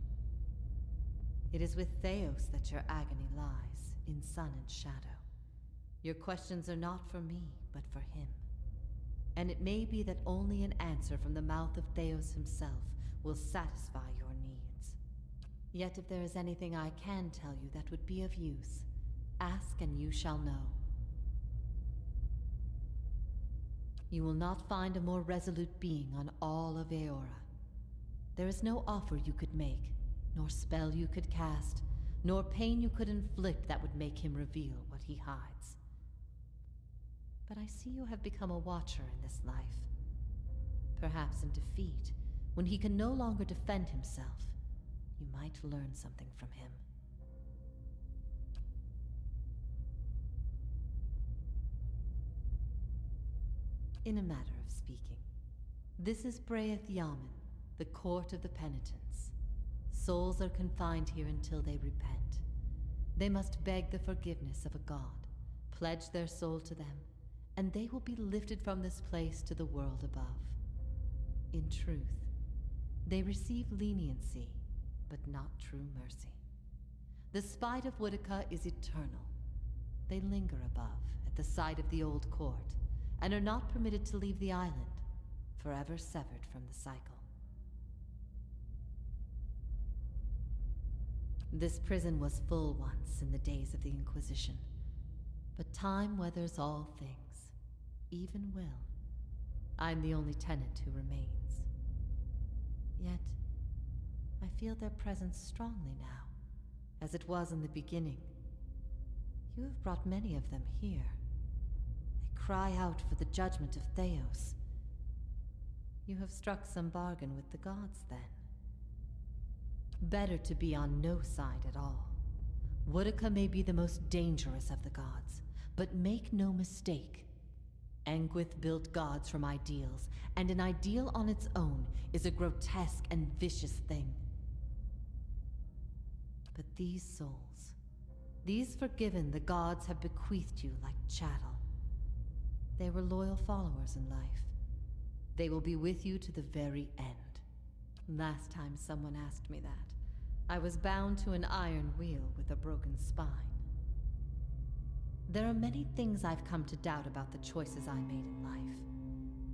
It is with Theos that your agony lies, in sun and shadow. Your questions are not for me, but for him. And it may be that only an answer from the mouth of Theos himself will satisfy your needs. Yet if there is anything I can tell you that would be of use, ask and you shall know. You will not find a more resolute being on all of Aeora. There is no offer you could make, nor spell you could cast, nor pain you could inflict that would make him reveal what he hides. But I see you have become a watcher in this life. Perhaps in defeat, when he can no longer defend himself, you might learn something from him. In a matter of speaking, this is Braeth Yamen, the court of the penitents. Souls are confined here until they repent. They must beg the forgiveness of a god, pledge their soul to them, and they will be lifted from this place to the world above. In truth, they receive leniency, but not true mercy. The spite of Woodica is eternal. They linger above, at the side of the old court, and are not permitted to leave the island, forever severed from the cycle. This prison was full once in the days of the Inquisition, but time weathers all things, even will. I'm the only tenant who remains. Yet, I feel their presence strongly now, as it was in the beginning. You have brought many of them here. They cry out for the judgment of Theos. You have struck some bargain with the gods, then. Better to be on no side at all. Woodica may be the most dangerous of the gods, but make no mistake. Anguith built gods from ideals, and an ideal on its own is a grotesque and vicious thing. But these souls, these forgiven the gods have bequeathed you like chattel. They were loyal followers in life. They will be with you to the very end. Last time someone asked me that, I was bound to an iron wheel with a broken spine. There are many things I've come to doubt about the choices I made in life.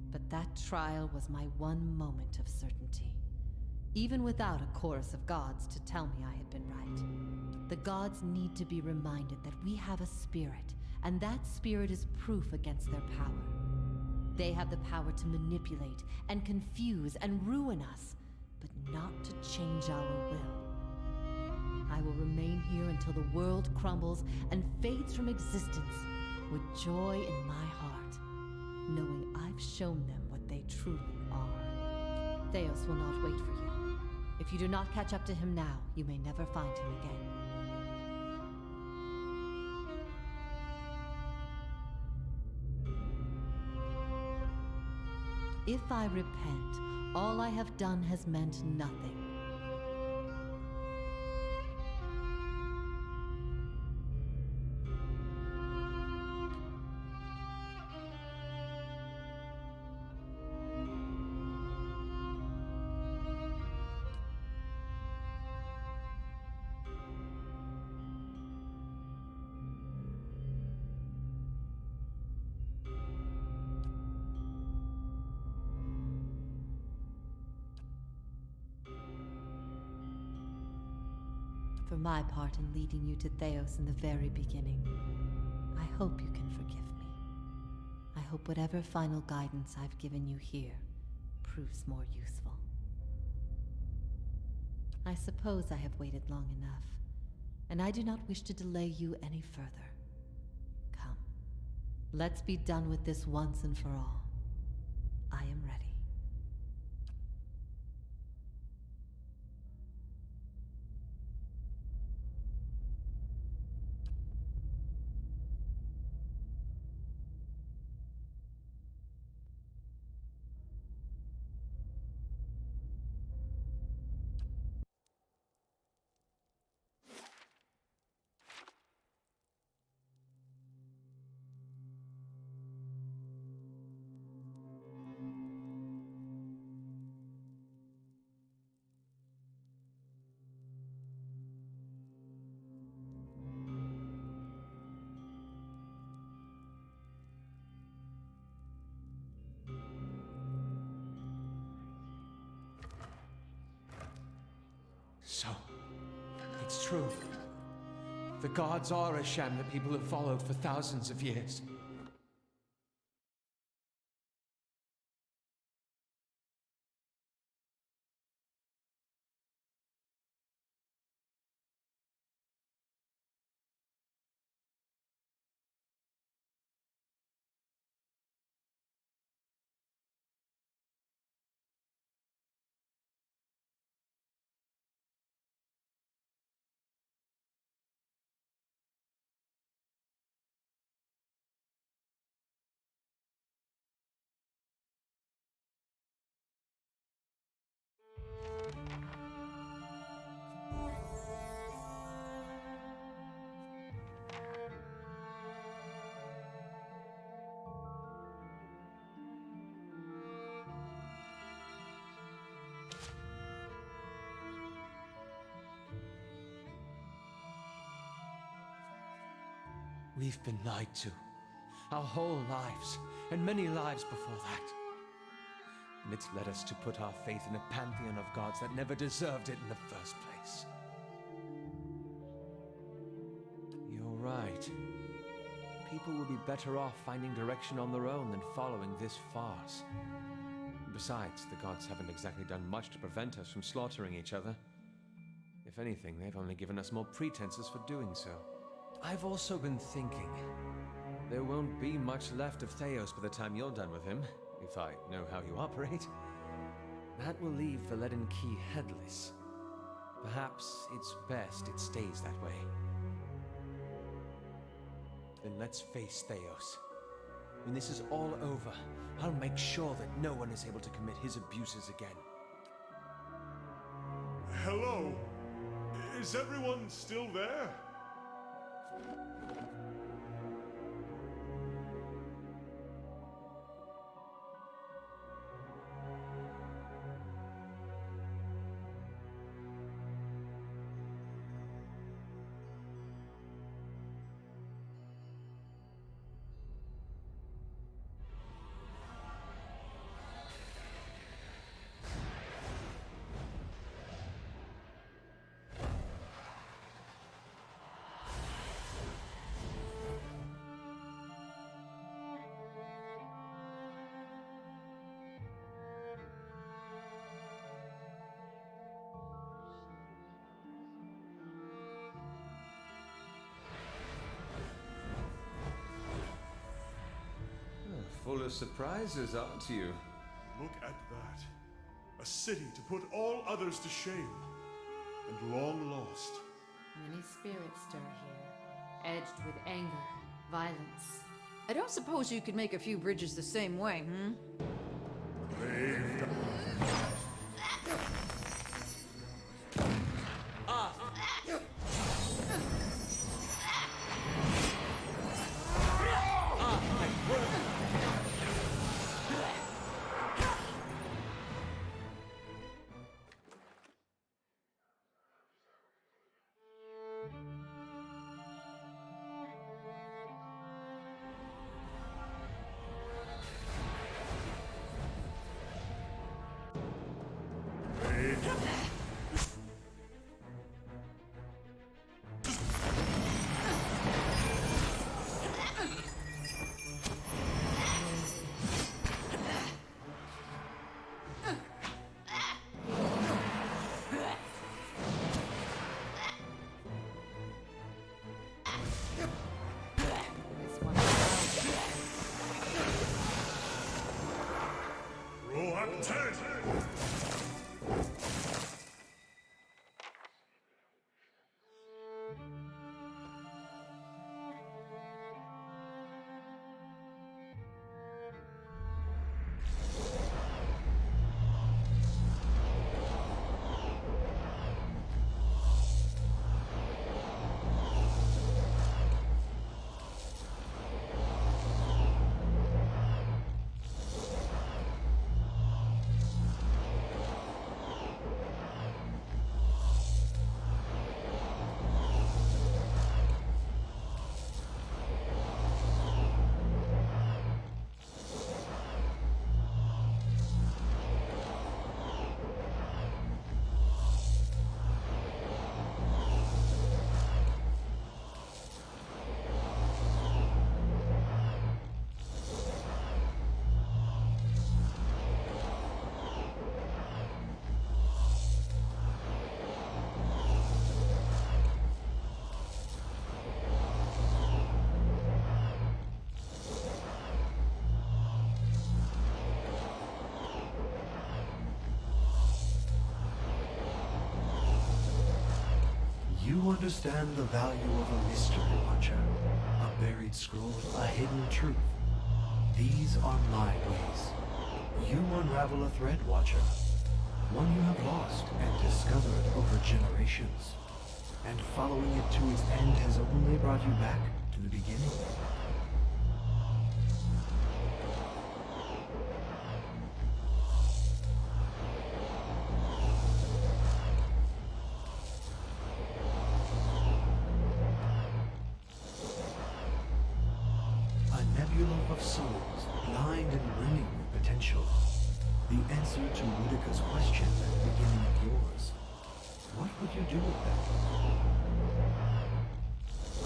But that trial was my one moment of certainty. Even without a chorus of gods to tell me I had been right. The gods need to be reminded that we have a spirit, and that spirit is proof against their power. They have the power to manipulate and confuse and ruin us, but not to change our will. I will remain here until the world crumbles and fades from existence, with joy in my heart, knowing I've shown them what they truly are. Theos will not wait for you. If you do not catch up to him now, you may never find him again. If I repent, all I have done has meant nothing. for my part in leading you to Theos in the very beginning. I hope you can forgive me. I hope whatever final guidance I've given you here proves more useful. I suppose I have waited long enough, and I do not wish to delay you any further. Come, let's be done with this once and for all. I am ready. So, it's true. The gods are a sham that people have followed for thousands of years. We've been lied to. Our whole lives, and many lives before that. And it's led us to put our faith in a pantheon of gods that never deserved it in the first place. You're right. People will be better off finding direction on their own than following this farce. Besides, the gods haven't exactly done much to prevent us from slaughtering each other. If anything, they've only given us more pretenses for doing so. I've also been thinking, there won't be much left of Theos by the time you're done with him, if I know how you operate. That will leave Valedin Key headless. Perhaps it's best it stays that way. Then let's face Theos. When this is all over, I'll make sure that no one is able to commit his abuses again. Hello? Is everyone still there? Full of surprises, aren't you? Look at that. A city to put all others to shame. And long lost. Many spirits stir here, edged with anger, violence. I don't suppose you could make a few bridges the same way, hmm? They've done. You understand the value of a mystery watcher, a buried scroll, a hidden truth. These are my ways. You unravel a thread, watcher, one you have lost and discovered over generations. And following it to its end has only brought you back to the beginning. A nebula of souls, blind and brimming with potential. The answer to Whitaker's question at the beginning of yours. What would you do with them?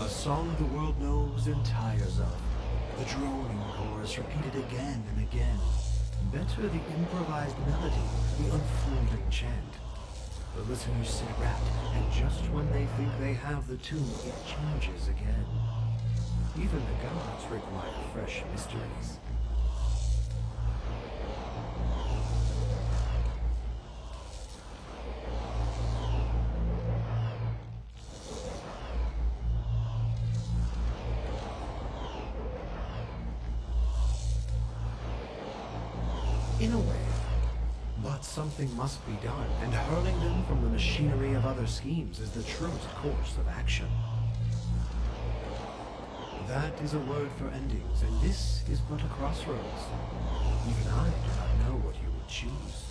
A song the world knows and tires of. The droning chorus repeated again and again. Better the improvised melody, the unfolding chant. The listeners sit rapt, and just when they think they have the tune, it changes again. Even the gods require fresh mysteries. In a way. But something must be done, and hurling them from the machinery of other schemes is the truest course of action. That is a word for endings, and this is but a crossroads. Even I do not know what you would choose.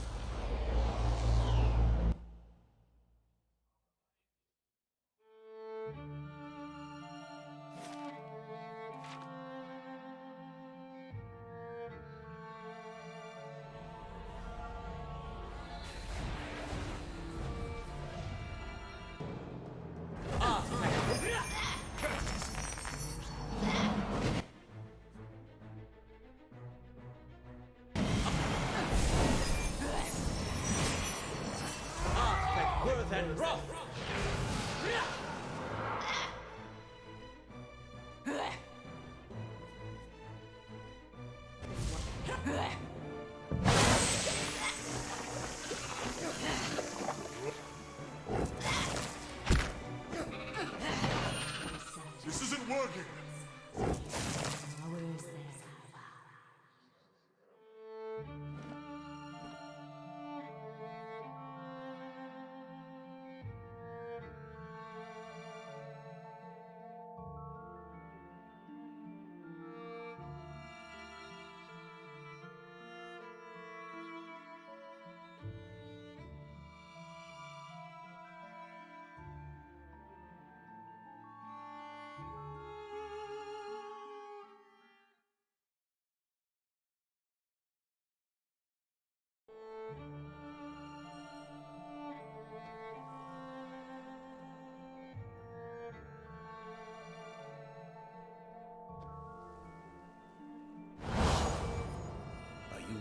This isn't working!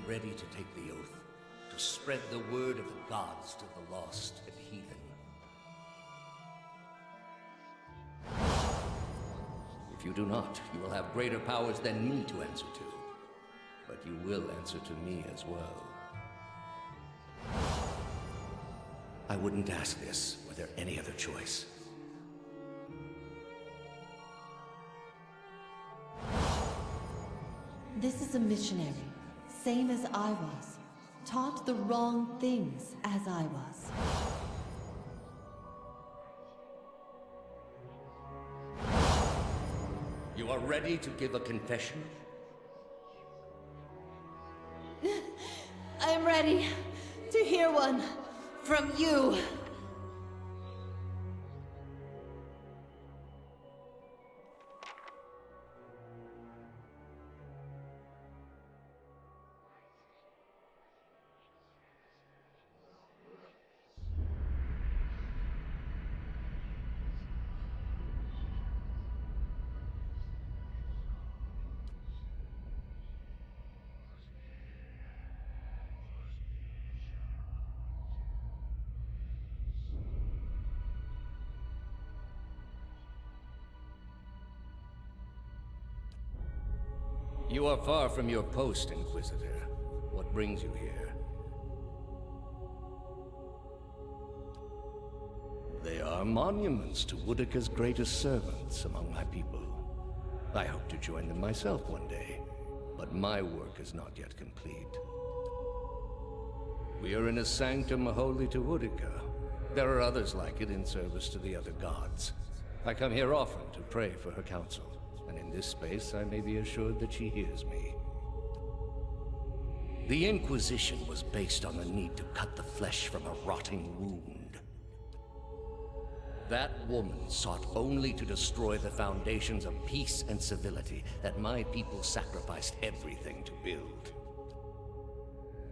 Ready to take the oath, to spread the word of the gods to the lost and heathen. If you do not, you will have greater powers than me to answer to. But you will answer to me as well. I wouldn't ask this were there any other choice. This is a missionary. Same as I was. Taught the wrong things as I was. You are ready to give a confession? I am ready to hear one from you. You are far from your post, Inquisitor. What brings you here? They are monuments to Woodica's greatest servants among my people. I hope to join them myself one day, but my work is not yet complete. We are in a sanctum holy to Woodica. There are others like it in service to the other gods. I come here often to pray for her counsel, and in this space I may be assured that she hears me. The Inquisition was based on the need to cut the flesh from a rotting wound. That woman sought only to destroy the foundations of peace and civility that my people sacrificed everything to build.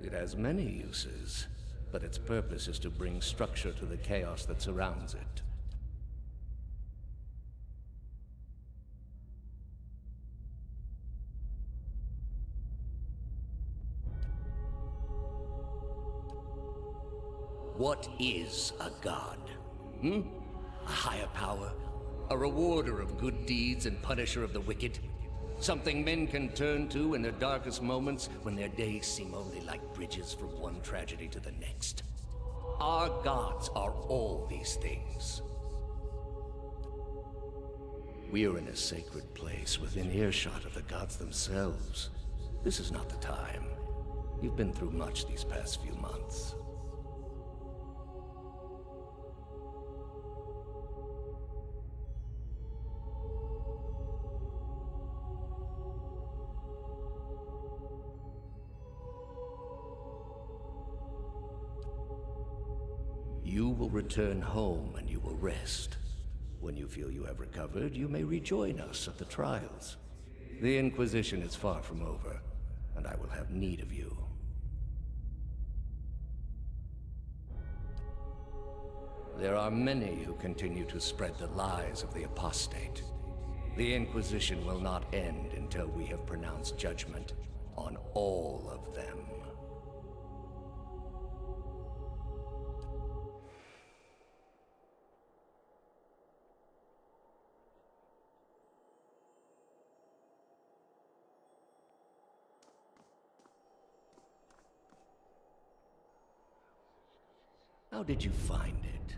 It has many uses, but its purpose is to bring structure to the chaos that surrounds it. What is a god? A higher power? A rewarder of good deeds and punisher of the wicked? Something men can turn to in their darkest moments when their days seem only like bridges from one tragedy to the next. Our gods are all these things. We are in a sacred place within earshot of the gods themselves. This is not the time. You've been through much these past few months. You will return home and you will rest. When you feel you have recovered, you may rejoin us at the trials. The Inquisition is far from over, and I will have need of you. There are many who continue to spread the lies of the apostate. The Inquisition will not end until we have pronounced judgment on all of them. How did you find it?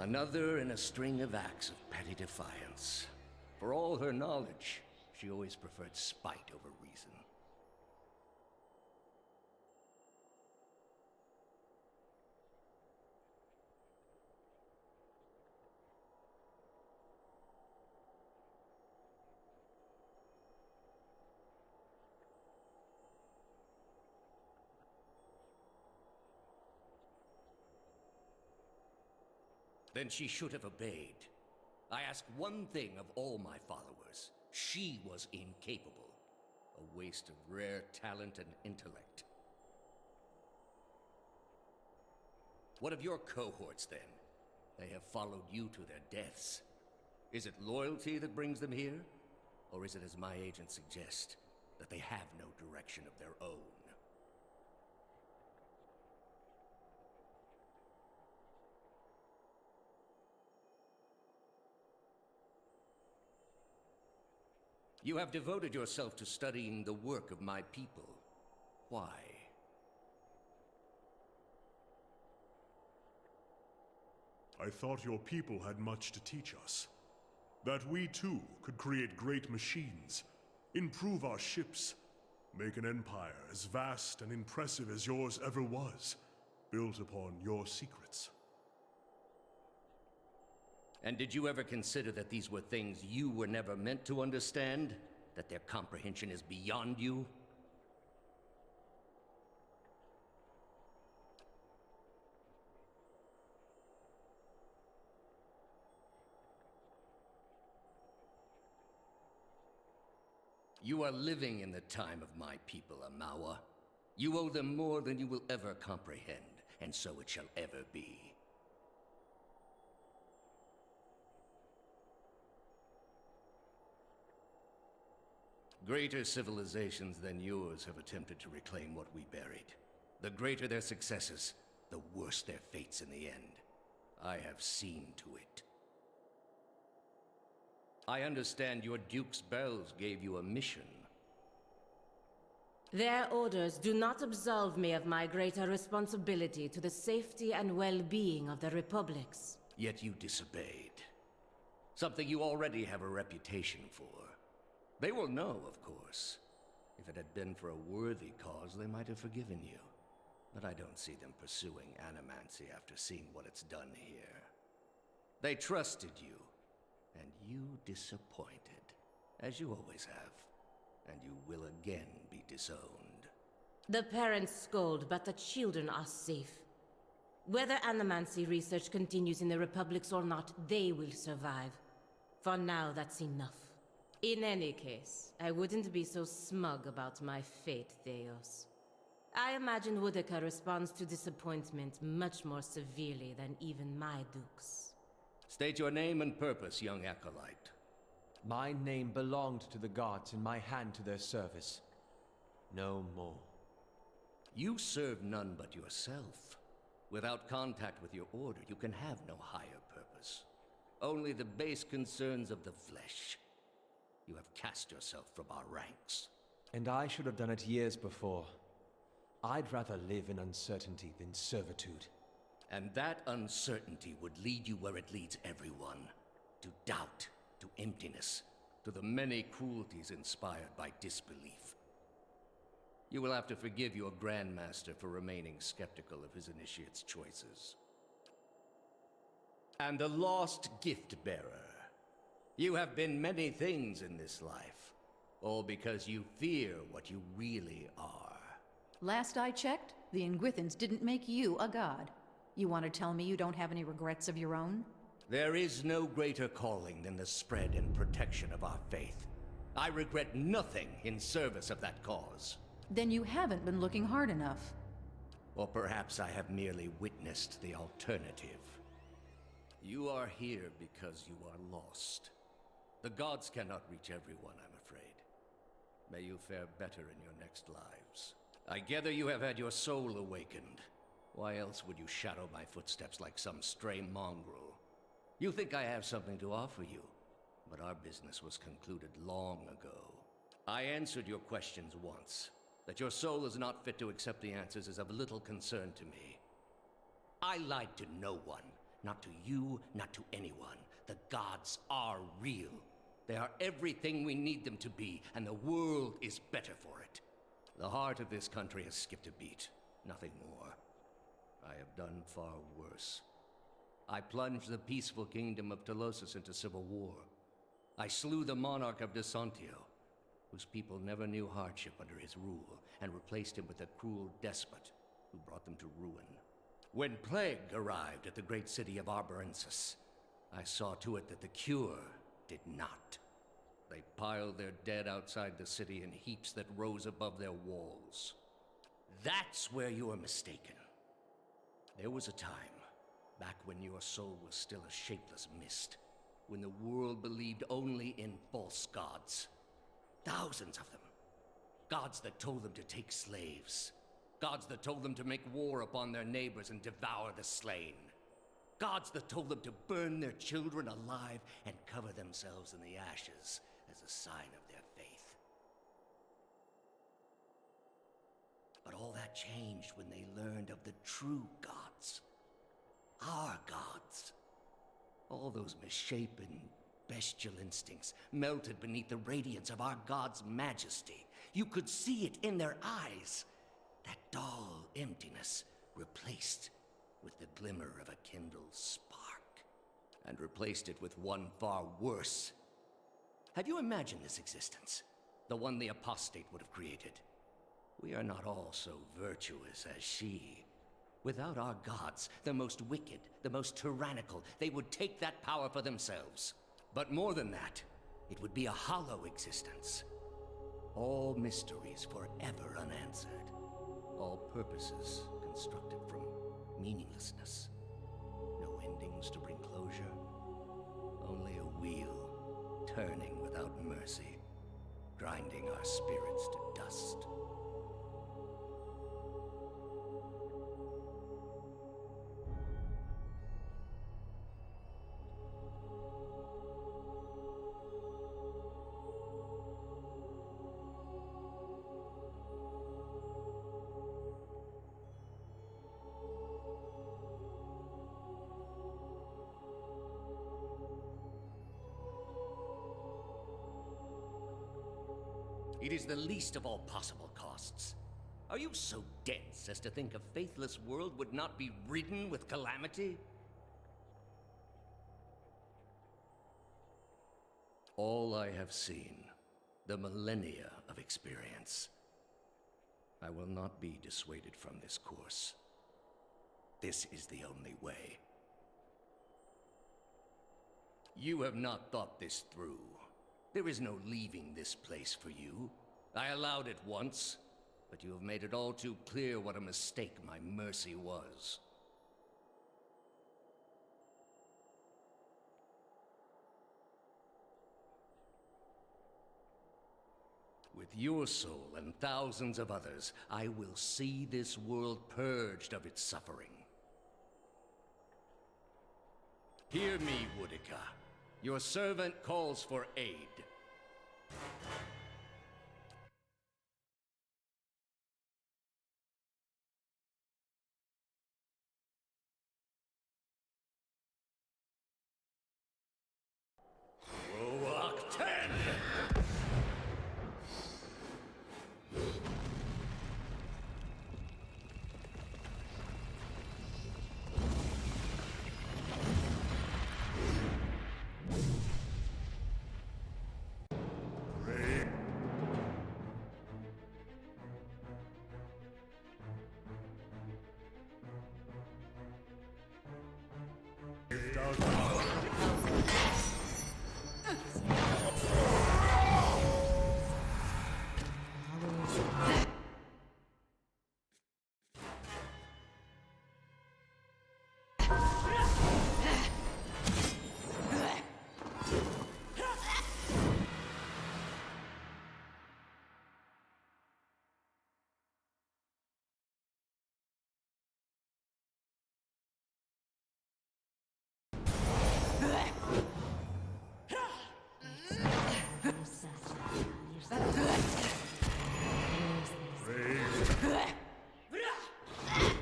Another in a string of acts of petty defiance. For all her knowledge, she always preferred spite over reason. Then she should have obeyed. I ask one thing of all my followers. She was incapable. A waste of rare talent and intellect. What of your cohorts, then? They have followed you to their deaths. Is it loyalty that brings them here? Or is it, as my agents suggest, that they have no direction of their own? You have devoted yourself to studying the work of my people. Why? I thought your people had much to teach us. That we too could create great machines, improve our ships, make an empire as vast and impressive as yours ever was, built upon your secrets. And did you ever consider that these were things you were never meant to understand? That their comprehension is beyond you? You are living in the time of my people, Amawa. You owe them more than you will ever comprehend, and so it shall ever be. Greater civilizations than yours have attempted to reclaim what we buried. The greater their successes, the worse their fates in the end. I have seen to it. I understand your Duke's bells gave you a mission. Their orders do not absolve me of my greater responsibility to the safety and well-being of the Republics. Yet you disobeyed. Something you already have a reputation for. They will know, of course. If it had been for a worthy cause, they might have forgiven you. But I don't see them pursuing animancy after seeing what it's done here. They trusted you, and you disappointed, as you always have. And you will again be disowned. The parents scold, but the children are safe. Whether animancy research continues in the Republics or not, they will survive. For now, that's enough. In any case, I wouldn't be so smug about my fate, Theos. I imagine Woodica responds to disappointment much more severely than even my dukes. State your name and purpose, young acolyte. My name belonged to the gods and my hand to their service. No more. You serve none but yourself. Without contact with your order, you can have no higher purpose. Only the base concerns of the flesh. You have cast yourself from our ranks. And I should have done it years before. I'd rather live in uncertainty than servitude. And that uncertainty would lead you where it leads everyone. To doubt, to emptiness, to the many cruelties inspired by disbelief. You will have to forgive your Grandmaster for remaining skeptical of his initiate's choices. And the lost gift-bearer. You have been many things in this life, all because you fear what you really are. Last I checked, the Ingwithans didn't make you a god. You want to tell me you don't have any regrets of your own? There is no greater calling than the spread and protection of our faith. I regret nothing in service of that cause. Then you haven't been looking hard enough. Or perhaps I have merely witnessed the alternative. You are here because you are lost. The gods cannot reach everyone, I'm afraid. May you fare better in your next lives. I gather you have had your soul awakened. Why else would you shadow my footsteps like some stray mongrel? You think I have something to offer you, but our business was concluded long ago. I answered your questions once. That your soul is not fit to accept the answers is of little concern to me. I lied to no one. Not to you, not to anyone. The gods are real. They are everything we need them to be, and the world is better for it. The heart of this country has skipped a beat. Nothing more. I have done far worse. I plunged the peaceful kingdom of Telosus into civil war. I slew the monarch of Desantio, whose people never knew hardship under his rule, and replaced him with a cruel despot who brought them to ruin. When plague arrived at the great city of Arborensis, I saw to it that the cure did not. They piled their dead outside the city in heaps that rose above their walls. That's where you are mistaken. There was a time, back when your soul was still a shapeless mist, when the world believed only in false gods. Thousands of them. Gods that told them to take slaves. Gods that told them to make war upon their neighbors and devour the slain. Gods that told them to burn their children alive and cover themselves in the ashes as a sign of their faith. But all that changed when they learned of the true gods. Our gods. All those misshapen, bestial instincts melted beneath the radiance of our God's majesty. You could see it in their eyes. That dull emptiness replaced with the glimmer of a kindled spark. And replaced it with one far worse. Have you imagined this existence? The one the apostate would have created. We are not all so virtuous as she. Without our gods, the most wicked, the most tyrannical, they would take that power for themselves. But more than that, it would be a hollow existence. All mysteries forever unanswered. All purposes constructed from meaninglessness. No endings to bring closure. Only a wheel, turning without mercy, grinding our spirits to dust. It is the least of all possible costs. Are you so dense as to think a faithless world would not be ridden with calamity? All I have seen, the millennia of experience. I will not be dissuaded from this course. This is the only way. You have not thought this through. There is no leaving this place for you. I allowed it once, but you have made it all too clear what a mistake my mercy was. With your soul and thousands of others, I will see this world purged of its suffering. Hear me, Woodica. Your servant calls for aid. Roak 10!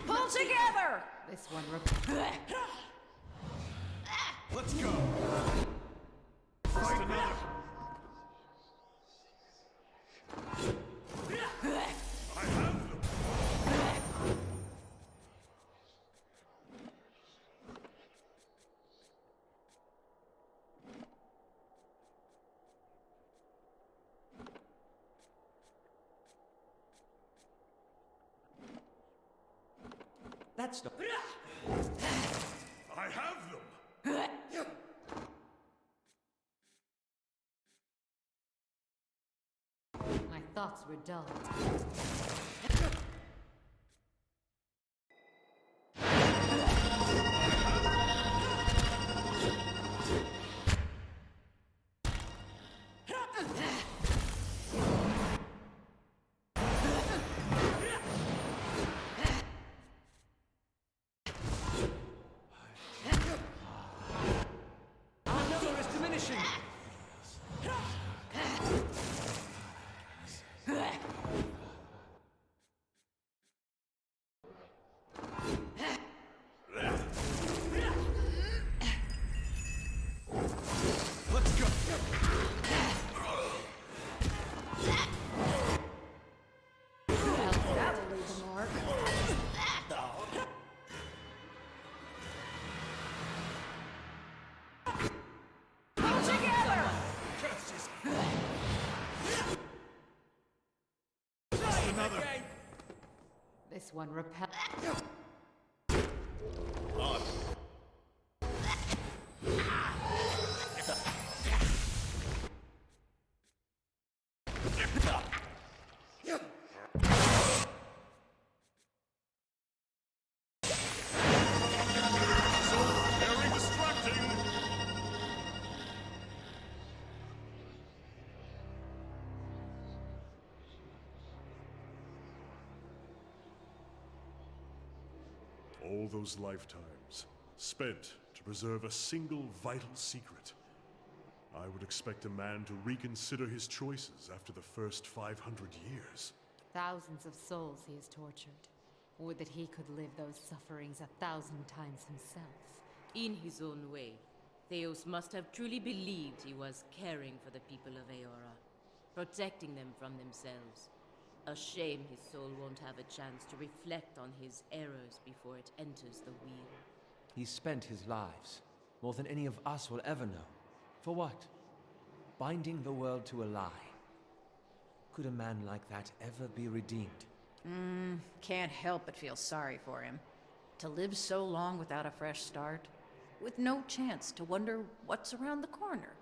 Pull together! This one Let's go! Fight another! I have them! That's not... I have them! My thoughts were dulled. Our number is diminishing! Let's go! That'll leave a mark. Pull together! Another! This one repelled. Very distracting! All those lifetimes spent to preserve a single vital secret. I would expect a man to reconsider his choices after the first 500 years. Thousands of souls he has tortured. Would that he could live those sufferings 1,000 times himself. In his own way, Theos must have truly believed he was caring for the people of Aora. protecting them from themselves. A shame his soul won't have a chance to reflect on his errors before it enters the wheel. He spent his lives, more than any of us will ever know. For what? Binding the world to a lie. Could a man like that ever be redeemed? Can't help but feel sorry for him. To live so long without a fresh start, with no chance to wonder what's around the corner.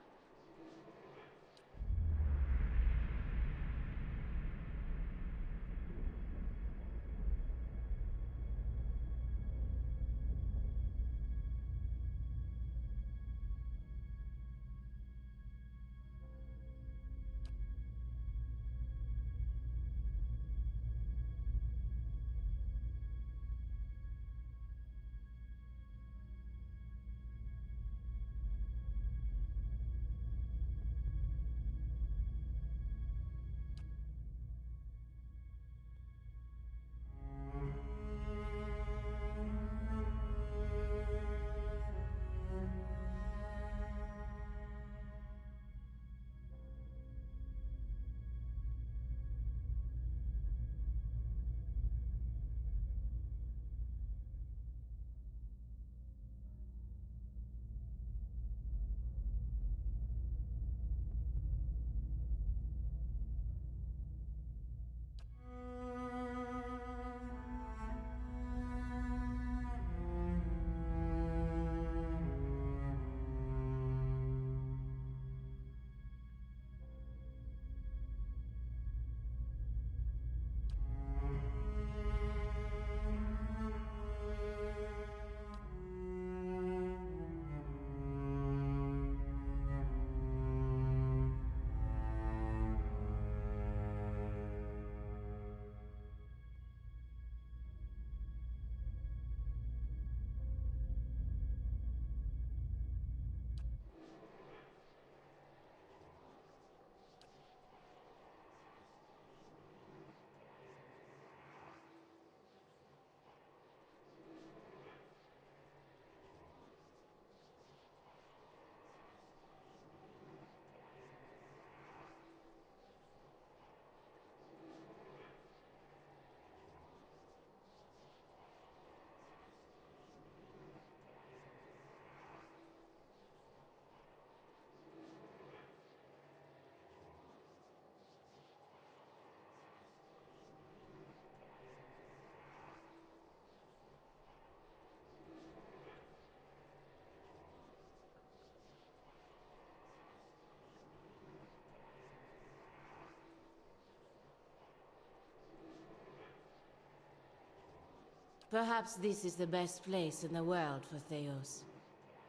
Perhaps this is the best place in the world for Theos.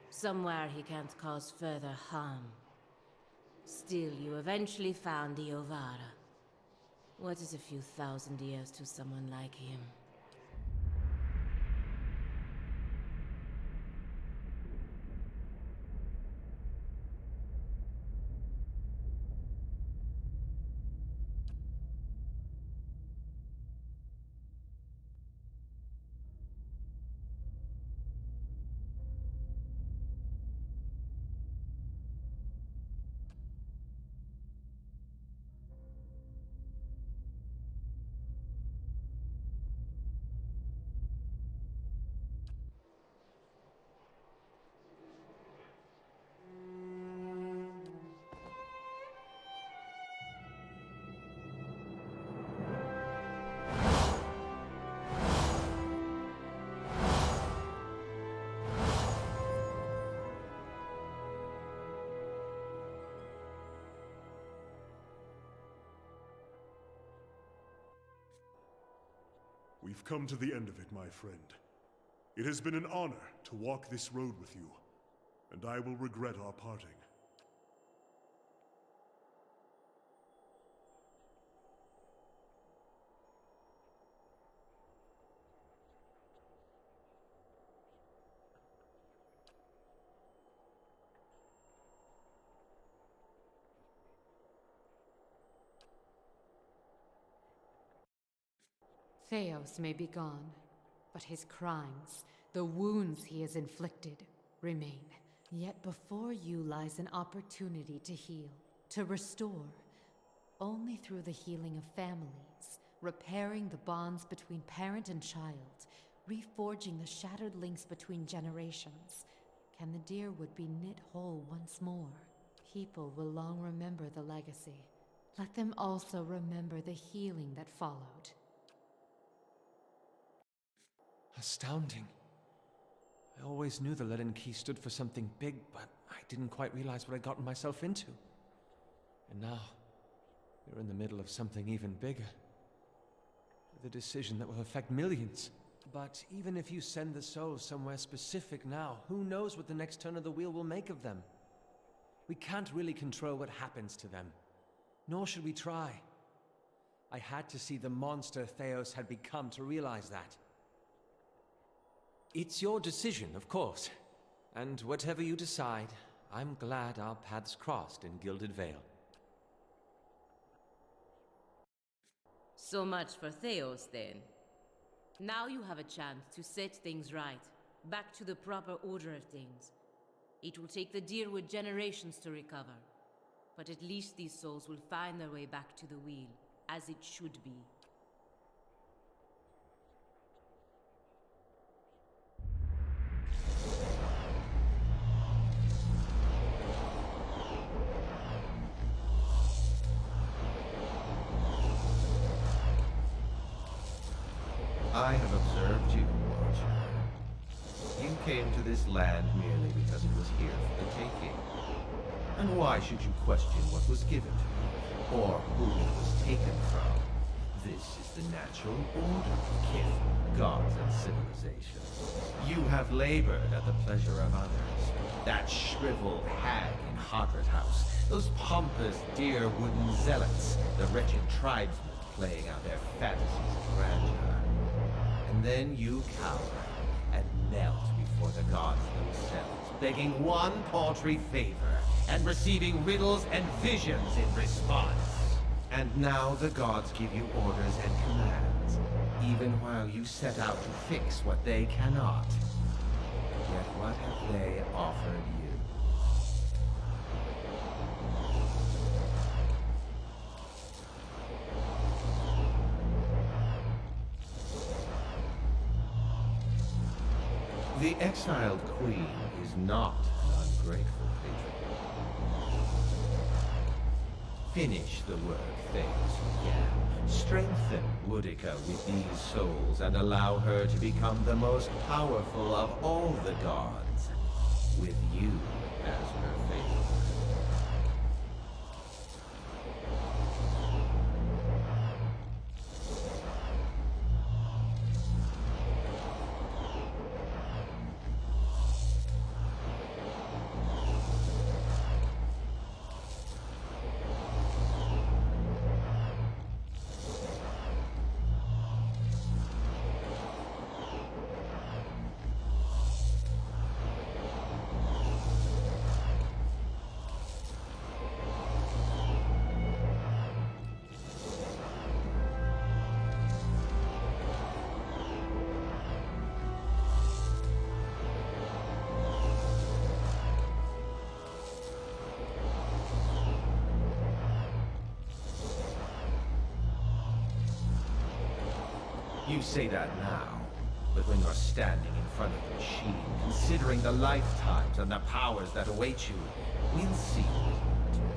Somewhere he can't cause further harm. Still, you eventually found the Ovara. What is a few thousand years to someone like him? We've come to the end of it, my friend. It has been an honor to walk this road with you, and I will regret our parting. Theos may be gone, but his crimes, the wounds he has inflicted, remain. Yet before you lies an opportunity to heal, to restore. Only through the healing of families, repairing the bonds between parent and child, reforging the shattered links between generations, can the Deerwood be knit whole once more. People will long remember the legacy. Let them also remember the healing that followed. Astounding. I always knew the Leaden Key stood for something big, but I didn't quite realize what I'd gotten myself into. And now, we're in the middle of something even bigger. With a decision that will affect millions. But even if you send the souls somewhere specific now, who knows what the next turn of the wheel will make of them? We can't really control what happens to them. Nor should we try. I had to see the monster Theos had become to realize that. It's your decision, of course. And whatever you decide, I'm glad our paths crossed in Gilded Vale. So much for Theos, then. Now you have a chance to set things right, back to the proper order of things. It will take the Deerwood generations to recover, but at least these souls will find their way back to the wheel, as it should be. I have observed you, Watcher. You came to this land merely because it was here for the taking. And why should you question what was given to you, or whom it was taken from? This is the natural order of kith, gods, and civilization. You have labored at the pleasure of others. That shriveled hag in Hadrat House, those pompous deer wooden zealots, the wretched tribesmen playing out their fantasies of grandeur. And then you cowered and knelt before the gods themselves, begging one paltry favor and receiving riddles and visions in response. And now the gods give you orders and commands, even while you set out to fix what they cannot. Yet what have they offered you? The exiled queen is not an ungrateful patron. Finish the work Theos began. Strengthen Woodica with these souls and allow her to become the most powerful of all the gods, with you as her favorite. You say that now, but when you're standing in front of the machine, considering the lifetimes and the powers that await you, we'll see what you do.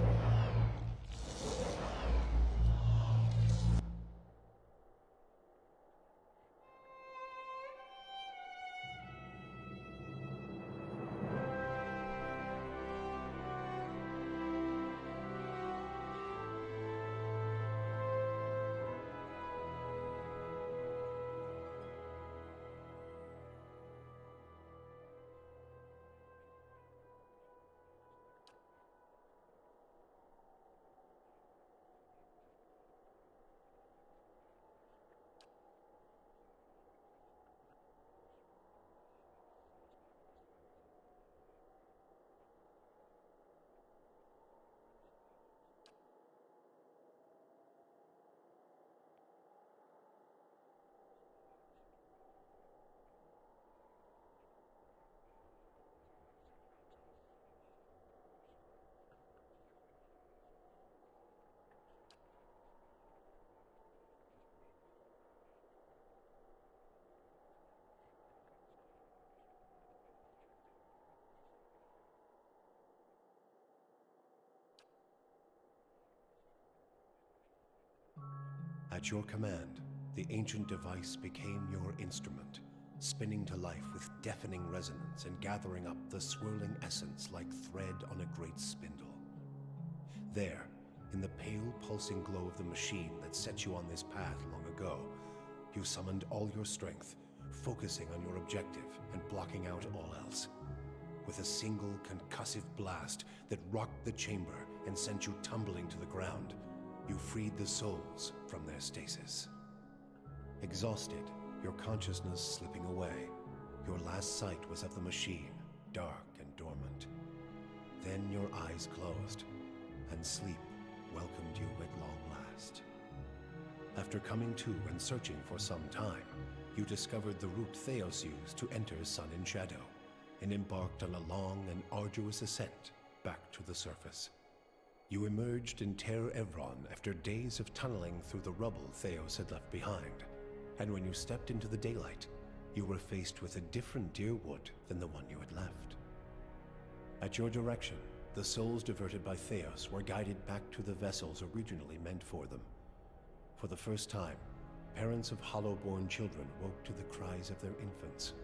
At your command, the ancient device became your instrument, spinning to life with deafening resonance and gathering up the swirling essence like thread on a great spindle. There, in the pale pulsing glow of the machine that set you on this path long ago, you summoned all your strength, focusing on your objective and blocking out all else. With a single concussive blast that rocked the chamber and sent you tumbling to the ground, you freed the souls from their stasis. Exhausted, your consciousness slipping away, your last sight was of the machine, dark and dormant. Then your eyes closed, and sleep welcomed you at long last. After coming to and searching for some time, you discovered the route Theos used to enter Sun and Shadow, and embarked on a long and arduous ascent back to the surface. You emerged in Ter Evron after days of tunneling through the rubble Theos had left behind, and when you stepped into the daylight, you were faced with a different Deerwood than the one you had left. At your direction, the souls diverted by Theos were guided back to the vessels originally meant for them. For the first time, parents of hollow-born children woke to the cries of their infants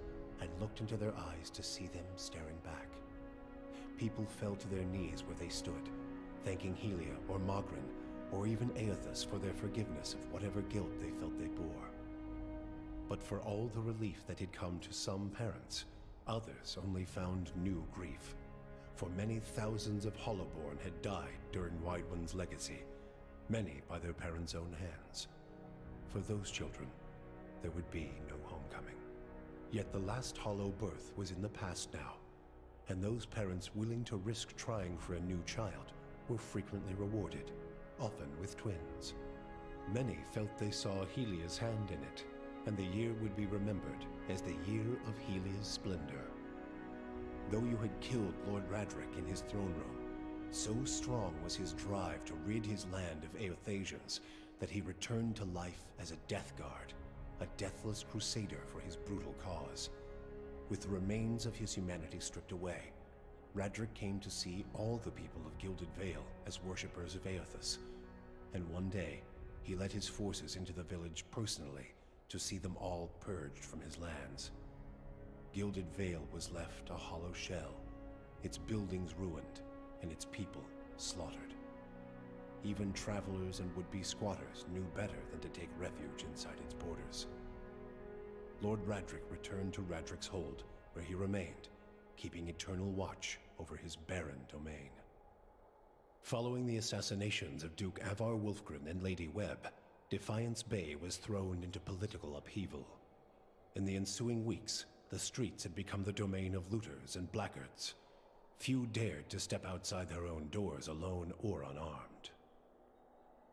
and looked into their eyes to see them staring back. People fell to their knees where they stood, thanking Helia or Mogren or even Aethys for their forgiveness of whatever guilt they felt they bore. But for all the relief that had come to some parents, others only found new grief. For many thousands of Hollowborn had died during Wideone's legacy, many by their parents' own hands. For those children, there would be no homecoming. Yet the last Hollow birth was in the past now, and those parents willing to risk trying for a new child were frequently rewarded, often with twins. Many felt they saw Helia's hand in it, and the year would be remembered as the year of Helia's splendor. Though you had killed Lord Radric in his throne room, so strong was his drive to rid his land of Aethasians that he returned to life as a Death Guard, a deathless crusader for his brutal cause. With the remains of his humanity stripped away, Radric came to see all the people of Gilded Vale as worshippers of Aethys, and one day he led his forces into the village personally to see them all purged from his lands. Gilded Vale was left a hollow shell, its buildings ruined, and its people slaughtered. Even travelers and would-be squatters knew better than to take refuge inside its borders. Lord Radric returned to Radric's Hold, where he remained, keeping eternal watch over his barren domain. Following the assassinations of Duke Avar Wolfgren and Lady Webb, Defiance Bay was thrown into political upheaval. In the ensuing weeks, the streets had become the domain of looters and blackguards. Few dared to step outside their own doors alone or unarmed.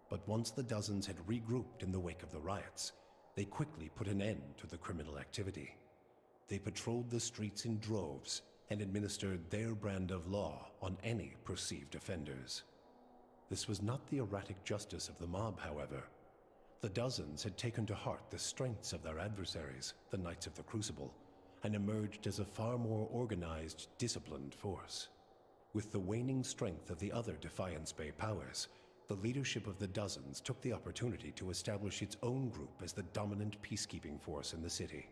But once the dozens had regrouped in the wake of the riots, they quickly put an end to the criminal activity. They patrolled the streets in droves and administered their brand of law on any perceived offenders. This was not the erratic justice of the mob, however. The dozens had taken to heart the strengths of their adversaries, the Knights of the Crucible, and emerged as a far more organized, disciplined force. With the waning strength of the other Defiance Bay powers, the leadership of the dozens took the opportunity to establish its own group as the dominant peacekeeping force in the city.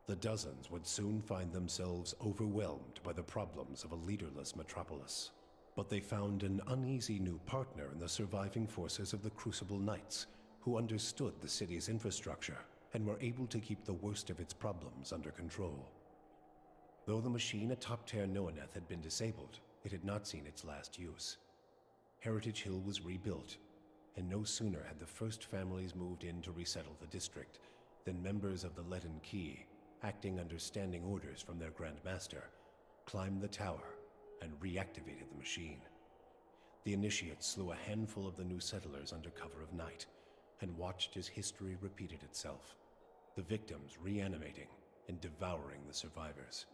The dozens would soon find themselves overwhelmed by the problems of a leaderless metropolis. But they found an uneasy new partner in the surviving forces of the Crucible Knights, who understood the city's infrastructure and were able to keep the worst of its problems under control. Though the machine atop Ter Noaneth had been disabled, it had not seen its last use. Heritage Hill was rebuilt, and no sooner had the first families moved in to resettle the district than members of the Leaden Key, acting under standing orders from their Grand Master, climbed the tower and reactivated the machine. The initiates slew a handful of the new settlers under cover of night, and watched as history repeated itself, the victims reanimating and devouring the survivors.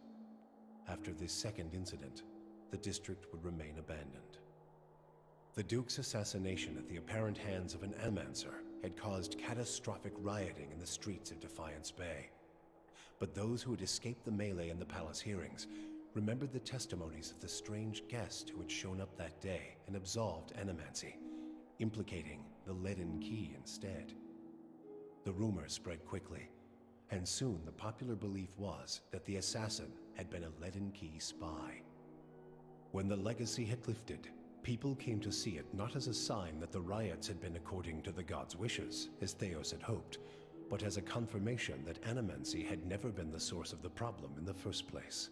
After this second incident, the district would remain abandoned. The Duke's assassination at the apparent hands of an Almancer had caused catastrophic rioting in the streets of Defiance Bay. But those who had escaped the melee and the palace hearings remembered the testimonies of the strange guest who had shown up that day and absolved Animancy, implicating the Leaden Key instead. The rumor spread quickly, and soon the popular belief was that the assassin had been a Leaden Key spy. When the legacy had lifted, people came to see it not as a sign that the riots had been according to the gods' wishes, as Theos had hoped, but as a confirmation that animancy had never been the source of the problem in the first place.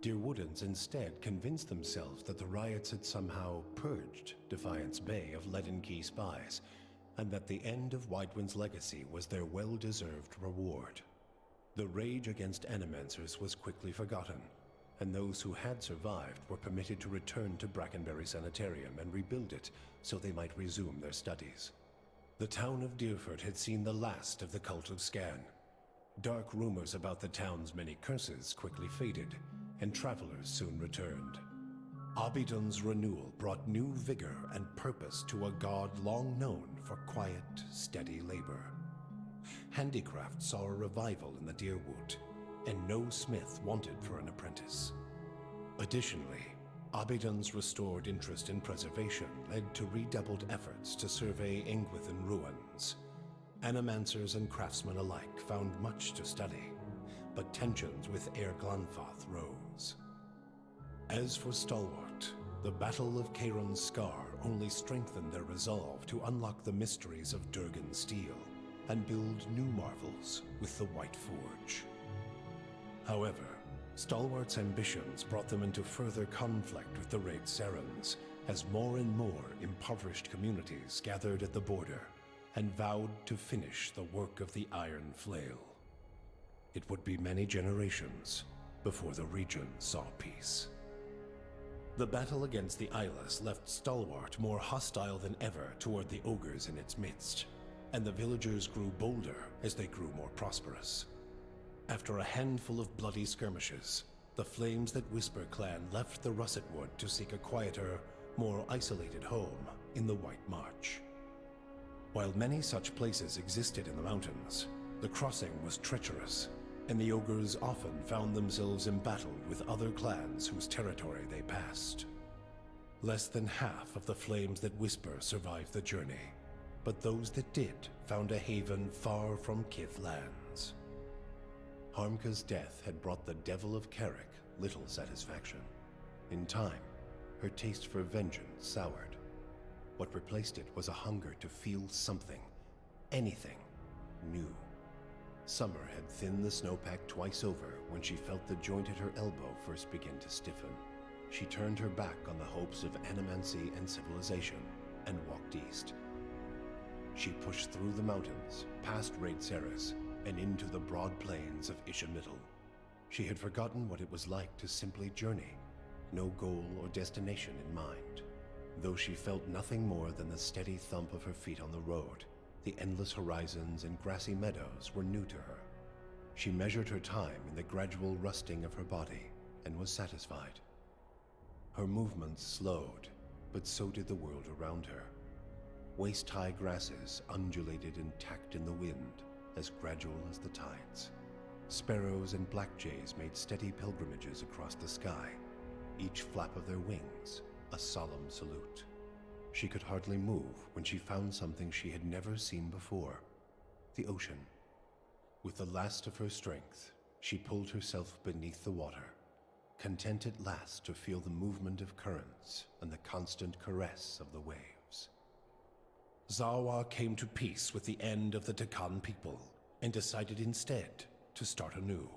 Deerwoodans instead convinced themselves that the riots had somehow purged Defiance Bay of Leaden Key spies, and that the end of Widewind's legacy was their well-deserved reward. The rage against animancers was quickly forgotten, and those who had survived were permitted to return to Brackenberry Sanitarium and rebuild it so they might resume their studies. The town of Deerford had seen the last of the cult of Scan. Dark rumors about the town's many curses quickly faded, and travelers soon returned. Abidon's renewal brought new vigor and purpose to a god long known for quiet, steady labor. Handicraft saw a revival in the Deerwood, and no smith wanted for an apprentice. Additionally, Abidon's restored interest in preservation led to redoubled efforts to survey Engwithan ruins. Animancers and craftsmen alike found much to study, but tensions with Air Glanfath rose. As for Stalwart, the Battle of Charon's Scar only strengthened their resolve to unlock the mysteries of Durgan steel and build new marvels with the White Forge. However, Stalwart's ambitions brought them into further conflict with the Raid Serens, as more and more impoverished communities gathered at the border and vowed to finish the work of the Iron Flail. It would be many generations before the region saw peace. The battle against the Eyeless left Stalwart more hostile than ever toward the ogres in its midst, and the villagers grew bolder as they grew more prosperous. After a handful of bloody skirmishes, the Flames That Whisper clan left the Russet Wood to seek a quieter, more isolated home in the White March. While many such places existed in the mountains, the crossing was treacherous, and the ogres often found themselves embattled with other clans whose territory they passed. Less than half of the Flames That Whisper survived the journey, but those that did found a haven far from Kith lands. Harmka's death had brought the Devil of Carrick little satisfaction. In time, her taste for vengeance soured. What replaced it was a hunger to feel something, anything, new. Summer had thinned the snowpack twice over when she felt the joint at her elbow first begin to stiffen. She turned her back on the hopes of animancy and civilization and walked east. She pushed through the mountains, past Raid Ceres, and into the broad plains of Ishamiddle. She had forgotten what it was like to simply journey, no goal or destination in mind. Though she felt nothing more than the steady thump of her feet on the road, the endless horizons and grassy meadows were new to her. She measured her time in the gradual rusting of her body and was satisfied. Her movements slowed, but so did the world around her. Waist-high grasses undulated and tacked in the wind, as gradual as the tides. Sparrows and blackjays made steady pilgrimages across the sky, each flap of their wings a solemn salute. She could hardly move when she found something she had never seen before, the ocean. With the last of her strength, she pulled herself beneath the water, content at last to feel the movement of currents and the constant caress of the waves. Zawa came to peace with the end of the Takan people and decided instead to start anew.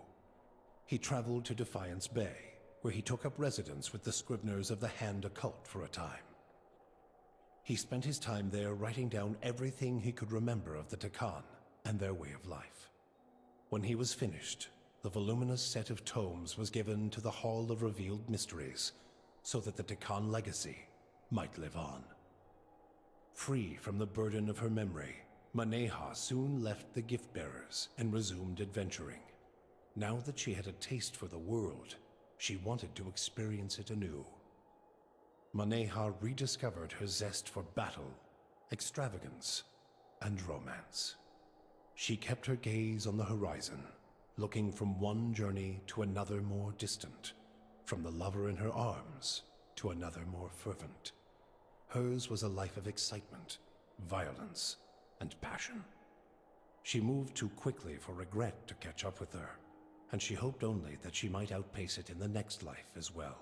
He traveled to Defiance Bay, where he took up residence with the Scribners of the Hand Occult for a time. He spent his time there writing down everything he could remember of the Takan and their way of life. When he was finished, the voluminous set of tomes was given to the Hall of Revealed Mysteries, so that the Takan legacy might live on. Free from the burden of her memory, Maneha soon left the gift-bearers and resumed adventuring. Now that she had a taste for the world, she wanted to experience it anew. Maneha rediscovered her zest for battle, extravagance, and romance. She kept her gaze on the horizon, looking from one journey to another more distant, from the lover in her arms to another more fervent. Hers was a life of excitement, violence, and passion. She moved too quickly for regret to catch up with her, and she hoped only that she might outpace it in the next life as well.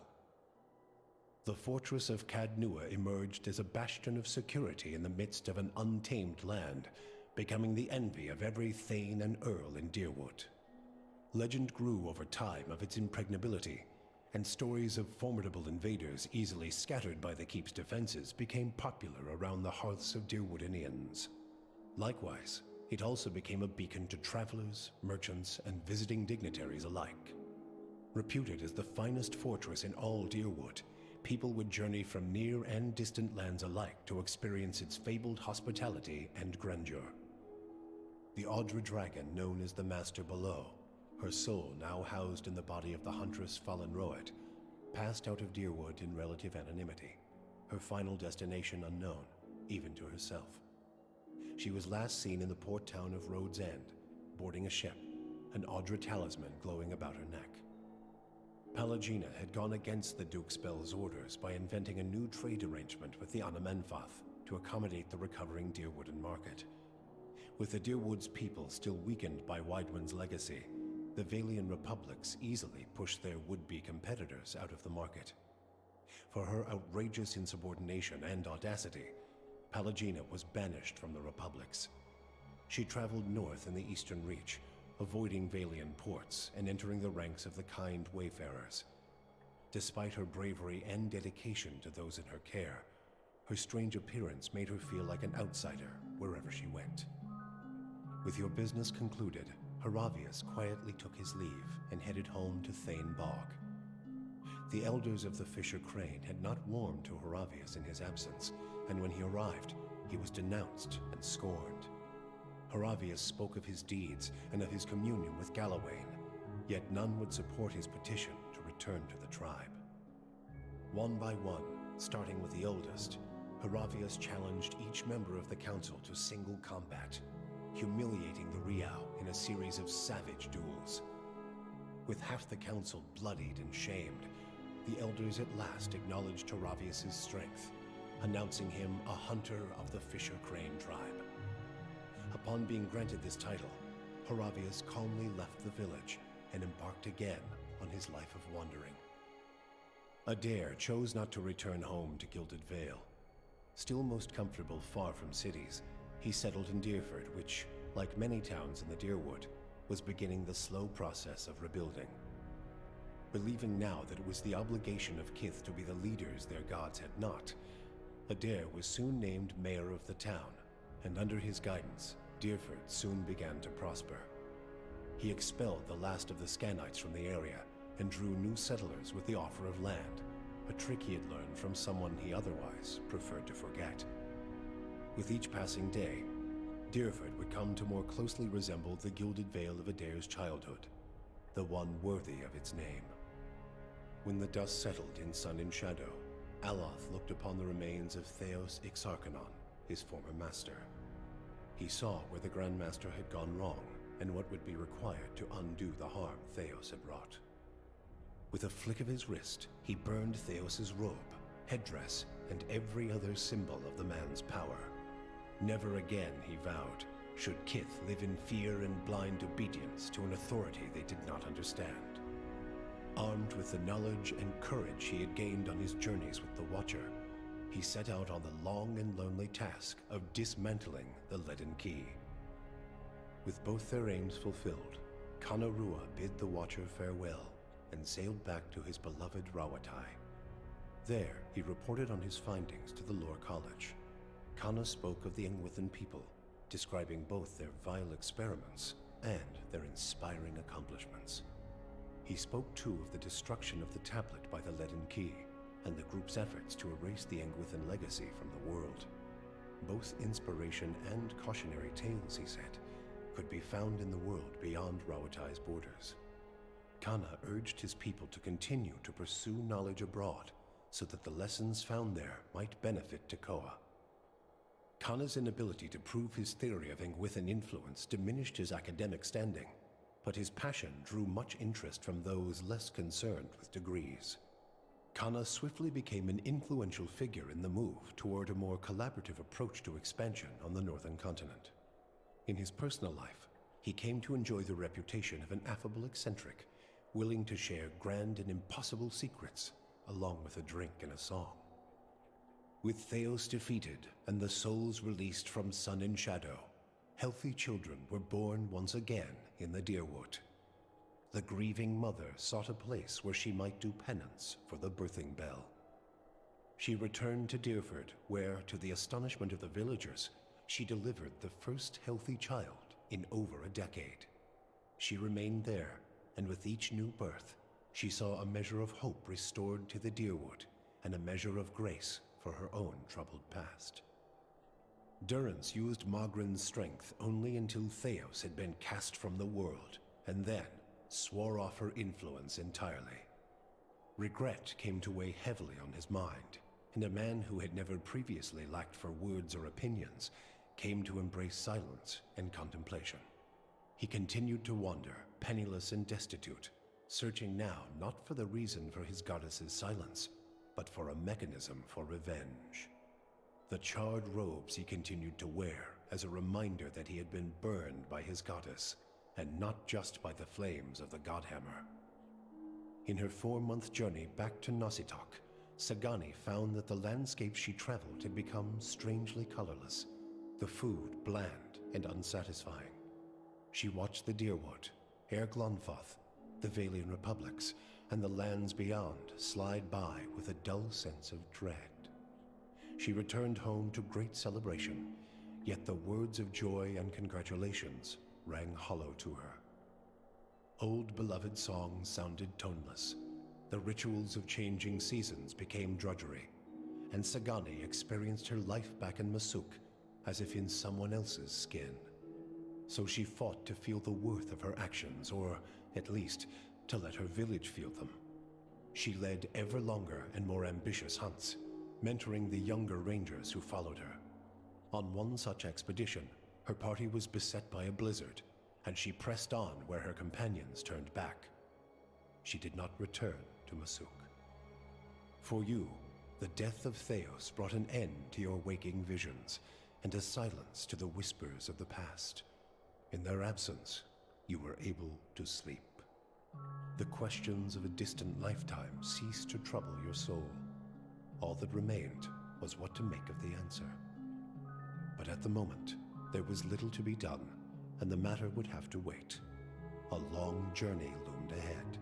The fortress of Cadnua emerged as a bastion of security in the midst of an untamed land, becoming the envy of every thane and earl in Deerwood. Legend grew over time of its impregnability, and stories of formidable invaders easily scattered by the keep's defenses became popular around the hearths of Deerwoodinians. Likewise, it also became a beacon to travelers, merchants, and visiting dignitaries alike. Reputed as the finest fortress in all Deerwood, people would journey from near and distant lands alike to experience its fabled hospitality and grandeur. The Audra dragon known as the Master Below, her soul now housed in the body of the huntress Fallen Roet, passed out of Deerwood in relative anonymity, her final destination unknown, even to herself. She was last seen in the port town of Road's End, boarding a ship, an Audra talisman glowing about her neck. Palagina had gone against the Duke's Bell's orders by inventing a new trade arrangement with the Anamenfath to accommodate the recovering Deerwooden market. With the Deerwood's people still weakened by Widewind's legacy, the Valian republics easily pushed their would-be competitors out of the market. For her outrageous insubordination and audacity, Palagina was banished from the republics. She traveled north in the Eastern Reach, avoiding Valian ports and entering the ranks of the kind wayfarers. Despite her bravery and dedication to those in her care, her strange appearance made her feel like an outsider wherever she went. With your business concluded, Haravius quietly took his leave and headed home to Thane Bog. The elders of the Fisher Crane had not warmed to Haravius in his absence, and when he arrived, he was denounced and scorned. Haravius spoke of his deeds and of his communion with Galawain, yet none would support his petition to return to the tribe. One by one, starting with the oldest, Haravius challenged each member of the council to single combat, humiliating the Riau in a series of savage duels. With half the council bloodied and shamed, the elders at last acknowledged Haravius' strength, announcing him a hunter of the Fisher Crane tribe. Upon being granted this title, Haravius calmly left the village and embarked again on his life of wandering. Adair chose not to return home to Gilded Vale. Still most comfortable far from cities, he settled in Deerford, which, like many towns in the Deerwood, was beginning the slow process of rebuilding. Believing now that it was the obligation of Kith to be the leaders their gods had not, Adair was soon named mayor of the town, and under his guidance, Deerford soon began to prosper. He expelled the last of the Scanites from the area and drew new settlers with the offer of land, a trick he had learned from someone he otherwise preferred to forget. With each passing day, Deerford would come to more closely resemble the Gilded Vale of Adair's childhood, the one worthy of its name. When the dust settled in sun and shadow, Aloth looked upon the remains of Theos Ixarchanon, his former master. He saw where the Grand Master had gone wrong and what would be required to undo the harm Theos had wrought. With a flick of his wrist, he burned Theos's robe, headdress, and every other symbol of the man's power. Never again, he vowed, should Kith live in fear and blind obedience to an authority they did not understand. Armed with the knowledge and courage he had gained on his journeys with the Watcher, he set out on the long and lonely task of dismantling the Leaden Key. With both their aims fulfilled, Kanarua bid the Watcher farewell and sailed back to his beloved Rawatai. There, he reported on his findings to the Lore College. Kana spoke of the Engwithan people, describing both their vile experiments and their inspiring accomplishments. He spoke too of the destruction of the tablet by the Leaden Key, and the group's efforts to erase the Engwithan legacy from the world. Both inspiration and cautionary tales, he said, could be found in the world beyond Rawatai's borders. Kana urged his people to continue to pursue knowledge abroad, so that the lessons found there might benefit Tekoa. Kana's inability to prove his theory of Engwithan influence diminished his academic standing, but his passion drew much interest from those less concerned with degrees. Kana swiftly became an influential figure in the move toward a more collaborative approach to expansion on the northern continent. In his personal life, he came to enjoy the reputation of an affable eccentric, willing to share grand and impossible secrets, along with a drink and a song. With Theos defeated and the souls released from Sun and Shadow, healthy children were born once again in the Deerwood. The grieving mother sought a place where she might do penance for the birthing bell. She returned to Deerford, where, to the astonishment of the villagers, she delivered the first healthy child in over a decade. She remained there, and with each new birth, she saw a measure of hope restored to the Deerwood, and a measure of grace for her own troubled past. Durrance used Magrin's strength only until Theos had been cast from the world, and then swore off her influence entirely. Regret came to weigh heavily on his mind, and a man who had never previously lacked for words or opinions came to embrace silence and contemplation. He continued to wander, penniless and destitute, searching now not for the reason for his goddess's silence, but for a mechanism for revenge. The charred robes he continued to wear as a reminder that he had been burned by his goddess, and not just by the flames of the Godhammer. In her 4-month journey back to Nositoc, Sagani found that the landscape she traveled had become strangely colorless, the food bland and unsatisfying. She watched the Deerwood, Air Glonfoth, the Valian Republics, and the lands beyond slide by with a dull sense of dread. She returned home to great celebration, yet the words of joy and congratulations rang hollow to her. Old beloved songs sounded toneless. The rituals of changing seasons became drudgery, and Sagani experienced her life back in Masuk as if in someone else's skin. So she fought to feel the worth of her actions, or at least to let her village feel them. She led ever longer and more ambitious hunts, mentoring the younger rangers who followed her. On one such expedition, her party was beset by a blizzard, and she pressed on where her companions turned back. She did not return to Masuk. For you, the death of Theos brought an end to your waking visions, and a silence to the whispers of the past. In their absence, you were able to sleep. The questions of a distant lifetime ceased to trouble your soul. All that remained was what to make of the answer. But at the moment, there was little to be done, and the matter would have to wait. A long journey loomed ahead.